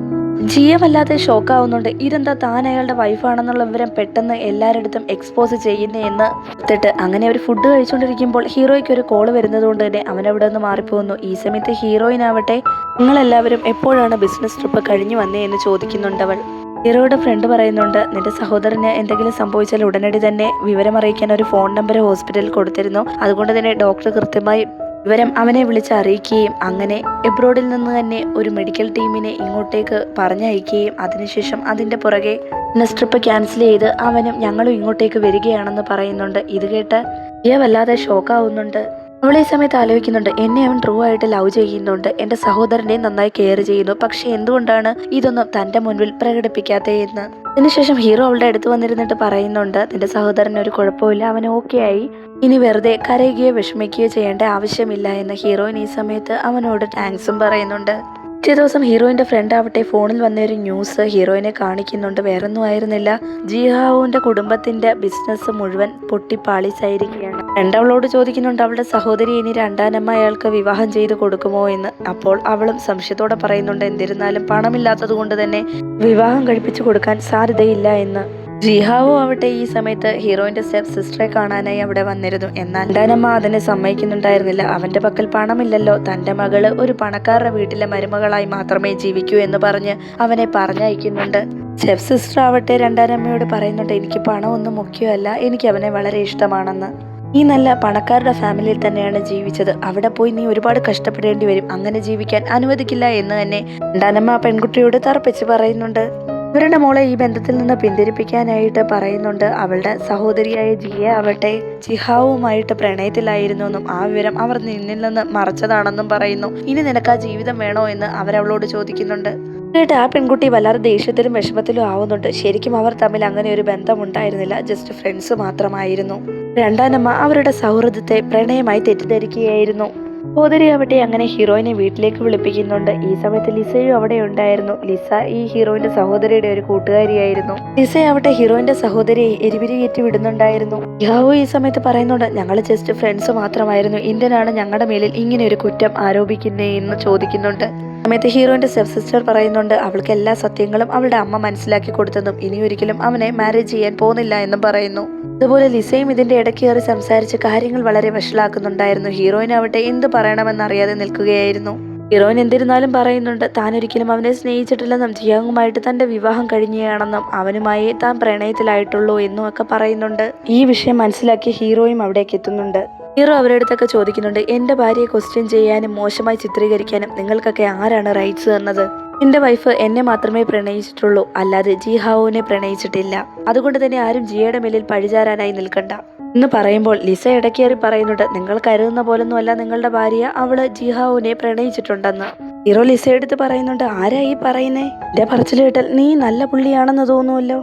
ജിയ വല്ലാതെ ഷോക്കാവുന്നുണ്ട്. ഇതെന്താ താൻ അയാളുടെ വൈഫാണെന്നുള്ള വിവരം പെട്ടെന്ന് എല്ലാവരുടെ എക്സ്പോസ് ചെയ്യുന്നേ എന്ന് എടുത്തിട്ട് അങ്ങനെ ഒരു ഫുഡ് കഴിച്ചുകൊണ്ടിരിക്കുമ്പോൾ ഹീറോയ്ക്ക് ഒരു കോള് വരുന്നത് കൊണ്ട് തന്നെ അവനവിടെ നിന്ന് മാറിപ്പോകുന്നു. ഈ സമയത്ത് ഹീറോയിനാവട്ടെ നിങ്ങളെല്ലാവരും എപ്പോഴാണ് ബിസിനസ് ട്രിപ്പ് കഴിഞ്ഞു വന്നേ എന്ന് ചോദിക്കുന്നുണ്ടവൾ. ഹീറോയുടെ ഫ്രണ്ട് പറയുന്നുണ്ട്, നിന്റെ സഹോദരന് എന്തെങ്കിലും സംഭവിച്ചാൽ ഉടനടി തന്നെ വിവരം അറിയിക്കാൻ ഒരു ഫോൺ നമ്പർ ഹോസ്പിറ്റലിൽ കൊടുത്തിരുന്നു. അതുകൊണ്ട് തന്നെ ഡോക്ടർ കൃത്യമായി വിവരം അവനെ വിളിച്ച് അറിയിക്കുകയും അങ്ങനെ എബ്രോഡിൽ നിന്ന് തന്നെ ഒരു മെഡിക്കൽ ടീമിനെ ഇങ്ങോട്ടേക്ക് പറഞ്ഞയക്കുകയും അതിനുശേഷം അതിൻ്റെ പുറകെ ബിസിനസ് ട്രിപ്പ് ക്യാൻസൽ ചെയ്ത് അവനും ഞങ്ങളും ഇങ്ങോട്ടേക്ക് വരികയാണെന്ന് പറയുന്നുണ്ട്. ഇത് കേട്ട് ജിയ വല്ലാതെ ഷോക്കാവുന്നുണ്ട്. അവൾ ഈ സമയത്ത് ആലോചിക്കുന്നുണ്ട്, എന്നെ അവൻ ട്രൂ ആയിട്ട് ലവ് ചെയ്യുന്നുണ്ട്, എൻ്റെ സഹോദരനെ നന്നായി കെയർ ചെയ്യുന്നു, പക്ഷെ എന്തുകൊണ്ടാണ് ഇതൊന്നും തൻ്റെ മുൻപിൽ പ്രകടിപ്പിക്കാത്തേ എന്ന്. അതിനുശേഷം ഹീറോ അവളുടെ അടുത്ത് വന്നിരുന്നിട്ട് പറയുന്നുണ്ട്, നിന്റെ സഹോദരന് ഒരു കുഴപ്പമില്ല, അവൻ ഓക്കെ ആയി, ഇനി വെറുതെ കരയുകയോ വിഷമിക്കുകയോ ചെയ്യേണ്ട ആവശ്യമില്ല എന്ന് ഹീറോയിൻ ഈ സമയത്ത് അവനോട് താങ്ക്സും പറയുന്നുണ്ട്. പിറ്റേ ദിവസം ഹീറോയിന്റെ ഫ്രണ്ട് ആവട്ടെ ഫോണിൽ വന്നൊരു ന്യൂസ് ഹീറോയിനെ കാണിക്കുന്നുണ്ട്. വേറൊന്നും ആയിരുന്നില്ല, ജിഹാവുവിന്റെ കുടുംബത്തിന്റെ ബിസിനസ് മുഴുവൻ പൊട്ടിപ്പാളിച്ചായിരിക്കുകയാണ്. അവളോട് ചോദിക്കുന്നുണ്ട് അവളുടെ സഹോദരി ഇനി രണ്ടാനമ്മ അയാൾക്ക് വിവാഹം ചെയ്ത് കൊടുക്കുമോ എന്ന്. അപ്പോൾ അവളും സംശയത്തോടെ പറയുന്നുണ്ട്, എന്നിരുന്നാലും പണമില്ലാത്തത് കൊണ്ട് തന്നെ വിവാഹം കഴിപ്പിച്ചു കൊടുക്കാൻ സാധ്യതയില്ല എന്ന്. ജിഹാവോ ആവട്ടെ ഈ സമയത്ത് ഹീറോയിന്റെ സ്റ്റെപ്പ് സിസ്റ്ററെ കാണാനായി അവിടെ വന്നിരുന്നു. എന്നാൽ രണ്ടാനമ്മ അതിനെ സമ്മതിക്കുന്നുണ്ടായിരുന്നില്ല. അവന്റെ പക്കൽ പണമില്ലല്ലോ, തന്റെ മകള് ഒരു പണക്കാരുടെ വീട്ടിലെ മരുമകളായി മാത്രമേ ജീവിക്കൂ എന്ന് പറഞ്ഞ് അവനെ പറഞ്ഞയക്കുന്നുണ്ട്. സ്റ്റെപ്പ് സിസ്റ്റർ ആവട്ടെ രണ്ടാനമ്മയോട് പറയുന്നുണ്ട്, എനിക്ക് പണമൊന്നും മുഖ്യമല്ല, എനിക്ക് അവനെ വളരെ ഇഷ്ടമാണെന്ന്. നീ നല്ല പണക്കാരുടെ ഫാമിലിയിൽ തന്നെയാണ് ജീവിച്ചത്, അവിടെ പോയി നീ ഒരുപാട് കഷ്ടപ്പെടേണ്ടി വരും, അങ്ങനെ ജീവിക്കാൻ അനുവദിക്കില്ല എന്ന് തന്നെ രണ്ടാനമ്മ പെൺകുട്ടിയോട് തറപ്പിച്ച് പറയുന്നുണ്ട്. ഇവരുടെ മോളെ ഈ ബന്ധത്തിൽ നിന്ന് പിന്തിരിപ്പിക്കാനായിട്ട് പറയുന്നുണ്ട്. അവളുടെ സഹോദരിയായ ജിയ ആവട്ടെ ജിഹാവുമായിട്ട് പ്രണയത്തിലായിരുന്നു എന്നും ആ വിവരം അവർ നിന്നിൽ നിന്ന് മറച്ചതാണെന്നും പറയുന്നു. ഇനി നിനക്ക് ആ ജീവിതം വേണോ എന്ന് അവരവളോട് ചോദിക്കുന്നുണ്ട്. കേട്ട് ആ പെൺകുട്ടി വല്ലാതെ ദേഷ്യത്തിലും വിഷമത്തിലും ആവുന്നുണ്ട്. ശരിക്കും അവർ തമ്മിൽ അങ്ങനെ ഒരു ബന്ധം ഉണ്ടായിരുന്നില്ല, ജസ്റ്റ് ഫ്രണ്ട്സ് മാത്രമായിരുന്നു. രണ്ടാനമ്മ അവരുടെ സൗഹൃദത്തെ പ്രണയമായി തെറ്റിദ്ധരിക്കുകയായിരുന്നു. സഹോദരി ആവട്ടെ അങ്ങനെ ഹീറോയിനെ വീട്ടിലേക്ക് വിളിപ്പിക്കുന്നുണ്ട്. ഈ സമയത്ത് ലിസയും അവിടെ ഉണ്ടായിരുന്നു. ലിസ ഈ ഹീറോയിന്റെ സഹോദരിയുടെ ഒരു കൂട്ടുകാരിയായിരുന്നു. ലിസയാവട്ടെ ഹീറോയിന്റെ സഹോദരിയെ എരിപിരി കയറ്റി വിടുന്നുണ്ടായിരുന്നു. യാവു ഈ സമയത്ത് പറയുന്നുണ്ട്, ഞങ്ങൾ ജസ്റ്റ് ഫ്രണ്ട്സ് മാത്രമായിരുന്നു, എന്തിനാണ് ഞങ്ങളുടെ മേലിൽ ഇങ്ങനെ ഒരു കുറ്റം ആരോപിക്കുന്നേ എന്ന് ചോദിക്കുന്നുണ്ട്. സമയത്ത് ഹീറോയിന്റെ സ്റ്റെപ്പ് സിസ്റ്റർ പറയുന്നുണ്ട്, അവൾക്ക് എല്ലാ സത്യങ്ങളും അവളുടെ അമ്മ മനസ്സിലാക്കി കൊടുത്തെന്നും ഇനി ഒരിക്കലും അവനെ മാരേജ് ചെയ്യാൻ പോകുന്നില്ല എന്നും പറയുന്നു. അതുപോലെ ലിസയും ഇതിന്റെ ഇടയ്ക്ക് കയറി സംസാരിച്ച് കാര്യങ്ങൾ വളരെ വഷളാക്കുന്നുണ്ടായിരുന്നു. ഹീറോയിനാവട്ടെ എന്ത് പറയണമെന്നറിയാതെ നിൽക്കുകയായിരുന്നു. ഹീറോയിൻ എന്തിരുന്നാലും പറയുന്നുണ്ട്, താൻ ഒരിക്കലും അവനെ സ്നേഹിച്ചിട്ടില്ലെന്നും ജിയാങ്ങുമായിട്ട് തന്റെ വിവാഹം കഴിഞ്ഞയാണെന്നും അവനുമായി താൻ പ്രണയത്തിലായിട്ടുള്ളൂ എന്നും ഒക്കെ പറയുന്നുണ്ട്. ഈ വിഷയം മനസ്സിലാക്കി ഹീറോയും അവിടേക്ക് എത്തുന്നുണ്ട്. ഹീറോ അവരുടെ അടുത്തൊക്കെ ചോദിക്കുന്നുണ്ട്, എൻ്റെ ഭാര്യയെ ക്വസ്റ്റ്യൻ ചെയ്യാനും മോശമായി ചിത്രീകരിക്കാനും നിങ്ങൾക്കൊക്കെ ആരാണ് റൈറ്റ്സ് തന്നത്? എൻ്റെ വൈഫ് എന്നെ മാത്രമേ പ്രണയിച്ചിട്ടുള്ളൂ, അല്ലാതെ ജിഹാവുവിനെ പ്രണയിച്ചിട്ടില്ല. അതുകൊണ്ട് തന്നെ ആരും ജിയയുടെ മേലിൽ പഴിചാരാനായി നിൽക്കണ്ട എന്ന് പറയുമ്പോൾ ലിസ ഇടയ്ക്കേറി പറയുന്നുണ്ട്, നിങ്ങൾ കരുതുന്ന പോലൊന്നും അല്ല നിങ്ങളുടെ ഭാര്യ, അവള് ജിഹാവുവിനെ പ്രണയിച്ചിട്ടുണ്ടെന്ന്. ഹീറോ ലിസ എടുത്ത് പറയുന്നുണ്ട്, ആരാ ഈ പറയുന്നേ? എൻ്റെ പറച്ചിൽ കേട്ടാൽ നീ നല്ല പുള്ളിയാണെന്ന് തോന്നുമല്ലോ.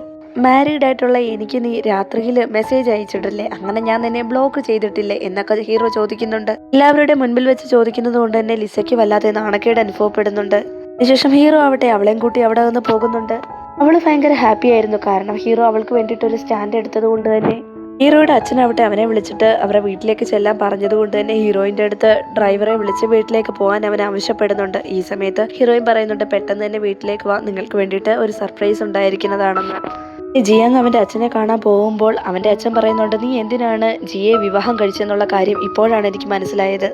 മാരീഡ് ആയിട്ടുള്ള എനിക്ക് നീ രാത്രിയിൽ മെസ്സേജ് അയച്ചിട്ടില്ലേ, അങ്ങനെ ഞാൻ നിന്നെ ബ്ലോക്ക് ചെയ്തിട്ടില്ലേ എന്നൊക്കെ ഹീറോ ചോദിക്കുന്നുണ്ട്. എല്ലാവരുടെ മുൻപിൽ വെച്ച് ചോദിക്കുന്നത് കൊണ്ട് തന്നെ ലിസയ്ക്ക് വല്ലാതെ നാണക്കേട് അനുഭവപ്പെടുന്നുണ്ട്. അതിനുശേഷം ഹീറോ ആവട്ടെ അവളെയും കൂട്ടി അവിടെ നിന്ന് പോകുന്നുണ്ട്. അവൾ ഭയങ്കര ഹാപ്പി ആയിരുന്നു, കാരണം ഹീറോ അവൾക്ക് വേണ്ടിയിട്ട് ഒരു സ്റ്റാൻഡ് എടുത്തത് കൊണ്ട് തന്നെ. ഹീറോയുടെ അച്ഛനാവട്ടെ അവനെ വിളിച്ചിട്ട് അവരെ വീട്ടിലേക്ക് ചെല്ലാൻ പറഞ്ഞതുകൊണ്ട് തന്നെ ഹീറോയിൻ്റെ അടുത്ത് ഡ്രൈവറെ വിളിച്ച് വീട്ടിലേക്ക് പോകാൻ അവൻ ആവശ്യപ്പെടുന്നുണ്ട്. ഈ സമയത്ത് ഹീറോയിൻ പറയുന്നുണ്ട്, പെട്ടെന്ന് തന്നെ വീട്ടിലേക്ക് വാ, നിങ്ങൾക്ക് വേണ്ടിയിട്ട് ഒരു സർപ്രൈസ് ഉണ്ടായിരിക്കുന്നതാണെന്ന്. ജിയാങ് അവൻ്റെ അച്ഛനെ കാണാൻ പോകുമ്പോൾ അവൻ്റെ അച്ഛൻ പറയുന്നുണ്ട്, നീ എന്തിനാണ് ജിയെ വിവാഹം കഴിച്ചെന്നുള്ള കാര്യം ഇപ്പോഴാണ് എനിക്ക് മനസ്സിലായത്.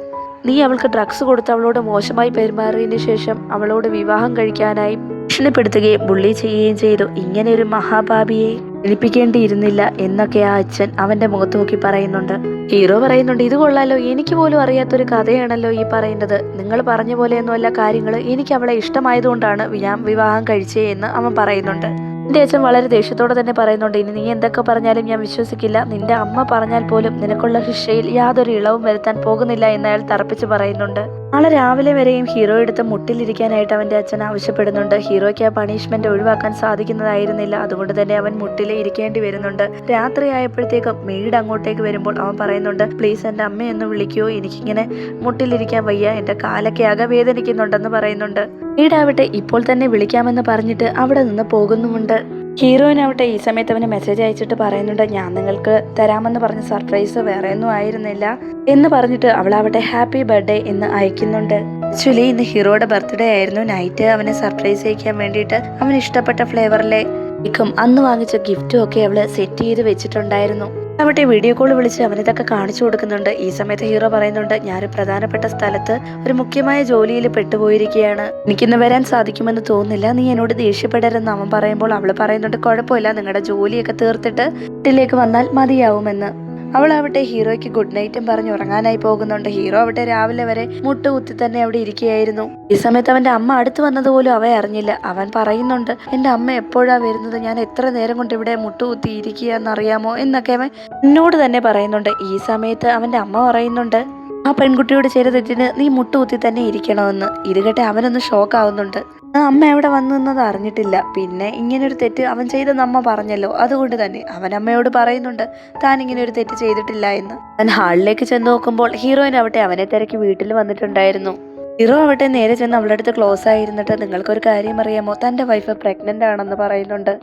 നീ അവൾക്ക് ഡ്രഗ്സ് കൊടുത്ത് അവളോട് മോശമായി പെരുമാറിയതിന് ശേഷം അവളോട് വിവാഹം കഴിക്കാനായി ഭീഷണിപ്പെടുത്തുകയും ബുള്ളി ചെയ്യുകയും ചെയ്തു. ഇങ്ങനെ ഒരു മഹാപാപിയെ ജനിപ്പിക്കേണ്ടിയിരുന്നില്ല എന്നൊക്കെ ആ അച്ഛൻ അവന്റെ മുഖത്ത് നോക്കി പറയുന്നുണ്ട്. ഹീറോ പറയുന്നുണ്ട്, ഇത് കൊള്ളാലോ, എനിക്ക് പോലും അറിയാത്തൊരു കഥയാണല്ലോ ഈ പറയുന്നത്. നിങ്ങൾ പറഞ്ഞ പോലെയൊന്നുമല്ല കാര്യങ്ങൾ, എനിക്ക് അവളെ ഇഷ്ടമായതുകൊണ്ടാണ് ഞാൻ വിവാഹം കഴിച്ചേ എന്ന് അവൻ പറയുന്നുണ്ട്. എൻ്റെ അച്ഛൻ വളരെ ദേഷ്യത്തോടെ തന്നെ പറയുന്നുണ്ട്, ഇനി നീ എന്തൊക്കെ പറഞ്ഞാലും ഞാൻ വിശ്വസിക്കില്ല. നിന്റെ അമ്മ പറഞ്ഞാൽ പോലും നിനക്കുള്ള ശിക്ഷയിൽ യാതൊരു ഇളവും വരുത്താൻ പോകുന്നില്ല എന്ന് അയാൾ തറപ്പിച്ച് പറയുന്നുണ്ട്. നാളെ രാവിലെ വരെയും ഹീറോ എടുത്ത് മുട്ടിലിരിക്കാനായിട്ട് അവൻ്റെ അച്ഛൻ ആവശ്യപ്പെടുന്നുണ്ട്. ഹീറോയ്ക്ക് ആ പണിഷ്മെന്റ് ഒഴിവാക്കാൻ സാധിക്കുന്നതായിരുന്നില്ല, അതുകൊണ്ട് തന്നെ അവൻ മുട്ടിലേ ഇരിക്കേണ്ടി വരുന്നുണ്ട്. രാത്രി ആയപ്പോഴത്തേക്കും മെയ്ഡ് അങ്ങോട്ടേക്ക് വരുമ്പോൾ അവൻ പറയുന്നുണ്ട്, പ്ലീസ് എൻ്റെ അമ്മയൊന്ന് വിളിക്കുമോ, എനിക്കിങ്ങനെ മുട്ടിലിരിക്കാൻ വയ്യ, എൻ്റെ കാലൊക്കെ ആകെ വേദനിക്കുന്നുണ്ടെന്ന് പറയുന്നുണ്ട്. മെയ്ഡാവട്ടെ ഇപ്പോൾ തന്നെ വിളിക്കാമെന്ന് പറഞ്ഞിട്ട് അവിടെ നിന്ന് പോകുന്നുമുണ്ട്. ഹീറോയിനാവട്ടെ ഈ സമയത്ത് അവന് മെസ്സേജ് അയച്ചിട്ട് പറയുന്നുണ്ട്, ഞാൻ നിങ്ങൾക്ക് തരാമെന്ന് പറഞ്ഞ സർപ്രൈസ് വേറെ ഒന്നും ആയിരുന്നില്ല എന്ന് പറഞ്ഞിട്ട് അവളാവട്ടെ ഹാപ്പി ബർത്ത്ഡേ എന്ന് അയക്കുന്നുണ്ട്. ആക്ച്വലി ഇന്ന് ഹീറോയുടെ ബർത്ത്ഡേ ആയിരുന്നു. നൈറ്റ് അവനെ സർപ്രൈസ് അയക്കാൻ വേണ്ടിയിട്ട് അവന് ഇഷ്ടപ്പെട്ട ഫ്ലേവറിലെ കേക്കും അന്ന് വാങ്ങിച്ച ഗിഫ്റ്റും ഒക്കെ അവള് സെറ്റ് ചെയ്ത് വെച്ചിട്ടുണ്ടായിരുന്നു. അവിടെ വീഡിയോ കോൾ വിളിച്ച് അവനിതൊക്കെ കാണിച്ചു കൊടുക്കുന്നുണ്ട്. ഈ സമയത്ത് ഹീറോ പറയുന്നുണ്ട്, ഞാനൊരു പ്രധാനപ്പെട്ട സ്ഥലത്ത് ഒരു മുഖ്യമായ ജോലിയിൽ പെട്ടുപോയിരിക്കുകയാണ്, എനിക്കിന്ന് വരാൻ സാധിക്കുമെന്ന് തോന്നുന്നില്ല, നീ എന്നോട് ദേഷ്യപ്പെടരുതെന്ന് അവൻ പറയുമ്പോൾ അവൾ പറയുന്നുണ്ട്, കുഴപ്പമില്ല, നിങ്ങളുടെ ജോലിയൊക്കെ തീർത്തിട്ട് വീട്ടിലേക്ക് വന്നാൽ മതിയാവുമെന്ന്. അവളാവട്ടെ ഹീറോയ്ക്ക് ഗുഡ് നൈറ്റും പറഞ്ഞ് ഉറങ്ങാനായി പോകുന്നുണ്ട്. ഹീറോ ആവട്ടെ രാവിലെ വരെ മുട്ടുകുത്തി തന്നെ അവിടെ ഇരിക്കുകയായിരുന്നു. ഈ സമയത്ത് അവന്റെ അമ്മ അടുത്ത് വന്നതുപോലും അവൻ അറിഞ്ഞില്ല. അവൻ പറയുന്നുണ്ട്, എൻ്റെ അമ്മ എപ്പോഴാ വരുന്നത്, ഞാൻ എത്ര നേരം കൊണ്ട് ഇവിടെ മുട്ടുകുത്തി ഇരിക്കുക എന്നറിയാമോ എന്നൊക്കെ അവൻ എന്നോട് തന്നെ പറയുന്നുണ്ട്. ഈ സമയത്ത് അവന്റെ അമ്മ പറയുന്നുണ്ട്, ആ പെൺകുട്ടിയോട് ചെയ്ത തെറ്റിന് നീ മുട്ടുകുത്തി തന്നെ ഇരിക്കണമെന്ന്. ഇത് കേട്ട് അവനൊന്ന് ഷോക്ക് ആവുന്നുണ്ട്. ആ അമ്മ എവിടെ വന്നു എന്നത് അറിഞ്ഞിട്ടില്ല. പിന്നെ ഇങ്ങനൊരു തെറ്റ് അവൻ ചെയ്തെന്ന് അമ്മ പറഞ്ഞല്ലോ, അതുകൊണ്ട് തന്നെ അവൻ അമ്മയോട് പറയുന്നുണ്ട് താൻ ഇങ്ങനെ ഒരു തെറ്റ് ചെയ്തിട്ടില്ല എന്ന്. അവൻ ഹാളിലേക്ക് ചെന്ന് നോക്കുമ്പോൾ ഹീറോയിൻ ആവട്ടെ അവനെ തിരക്കി വീട്ടിൽ വന്നിട്ടുണ്ടായിരുന്നു. ഹീറോ ആവട്ടെ നേരെ ചെന്ന് അവളുടെ അടുത്ത് ക്ലോസ് ആയിരുന്നിട്ട്, നിങ്ങൾക്കൊരു കാര്യം അറിയാമോ, തൻ്റെ വൈഫ് പ്രഗ്നന്റ് ആണെന്ന് പറയുന്നുണ്ട്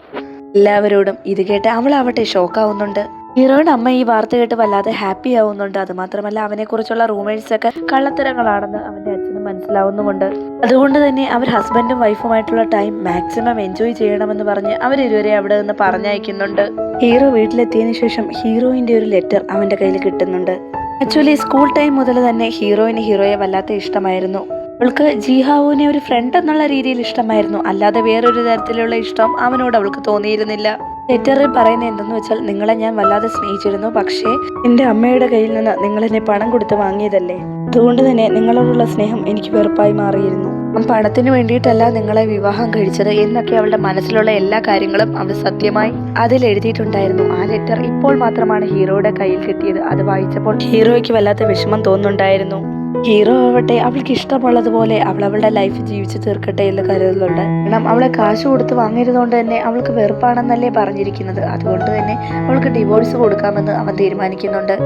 എല്ലാവരോടും. ഇത് കേട്ട് അവളാവട്ടെ ഷോക്കാവുന്നുണ്ട്. ഹീറോയുടെ അമ്മ ഈ വാർത്ത കേട്ട് വല്ലാതെ ഹാപ്പി ആവുന്നുണ്ട്. അതുമാത്രമല്ല അവനെക്കുറിച്ചുള്ള റൂമേഴ്സൊക്കെ കള്ളത്തരങ്ങളാണെന്ന് അവൻ്റെ അച്ഛനും മനസ്സിലാവുന്നുമുണ്ട്. അതുകൊണ്ട് തന്നെ അവർ ഹസ്ബൻഡും വൈഫുമായിട്ടുള്ള ടൈം മാക്സിമം എൻജോയ് ചെയ്യണമെന്ന് പറഞ്ഞ് അവരിരുവരെ അവിടെ നിന്ന് പറഞ്ഞയക്കുന്നുണ്ട്. ഹീറോ വീട്ടിലെത്തിയതിനു ശേഷം ഹീറോയിൻ്റെ ഒരു ലെറ്റർ അവൻ്റെ കയ്യിൽ കിട്ടുന്നുണ്ട്. ആക്ച്വലി സ്കൂൾ ടൈം മുതൽ തന്നെ ഹീറോയെ വല്ലാത്ത ഇഷ്ടമായിരുന്നു. അവൾക്ക് ജിഹാവുവിനെ ഒരു ഫ്രണ്ട് എന്നുള്ള രീതിയിൽ ഇഷ്ടമായിരുന്നു, അല്ലാതെ വേറൊരു തരത്തിലുള്ള ഇഷ്ടം അവനോട് അവൾക്ക് തോന്നിയിരുന്നില്ല. ലെറ്ററിൽ പറയുന്നത് എന്തെന്ന് വെച്ചാൽ, നിങ്ങളെ ഞാൻ വല്ലാതെ സ്നേഹിച്ചിരുന്നു, പക്ഷേ എൻ്റെ അമ്മയുടെ കയ്യിൽ നിന്ന് നിങ്ങൾ എന്നെ പണം കൊടുത്ത് വാങ്ങിയതല്ലേ, അതുകൊണ്ട് തന്നെ നിങ്ങളോടുള്ള സ്നേഹം എനിക്ക് വെറുപ്പായി മാറിയിരുന്നു. പണത്തിന് വേണ്ടിയിട്ടല്ല നിങ്ങളെ വിവാഹം കഴിച്ചത് എന്നൊക്കെ അവളുടെ മനസ്സിലുള്ള എല്ലാ കാര്യങ്ങളും അവൾ സത്യമായി അതിൽ എഴുതിയിട്ടുണ്ടായിരുന്നു. ആ ലെറ്റർ ഇപ്പോൾ മാത്രമാണ് ഹീറോയുടെ കയ്യിൽ കിട്ടിയത്. അത് വായിച്ചപ്പോൾ ഹീറോയ്ക്ക് വല്ലാത്ത വിഷമം തോന്നുന്നുണ്ടായിരുന്നു. ഹീറോ ആവട്ടെ അവൾക്ക് ഇഷ്ടമുള്ളതുപോലെ അവളുടെ ലൈഫ് ജീവിച്ചു തീർക്കട്ടെ എന്ന് കരുതുന്നുണ്ട്. കാരണം അവളെ കാശ് കൊടുത്ത് വാങ്ങിയതുകൊണ്ട് തന്നെ അവൾക്ക് വെറുപ്പാണെന്നല്ലേ പറഞ്ഞിരിക്കുന്നത്. അതുകൊണ്ട് തന്നെ അവൾക്ക് ഡിവോഴ്സ് കൊടുക്കാമെന്ന് അവൻ തീരുമാനിക്കുന്നുണ്ട്.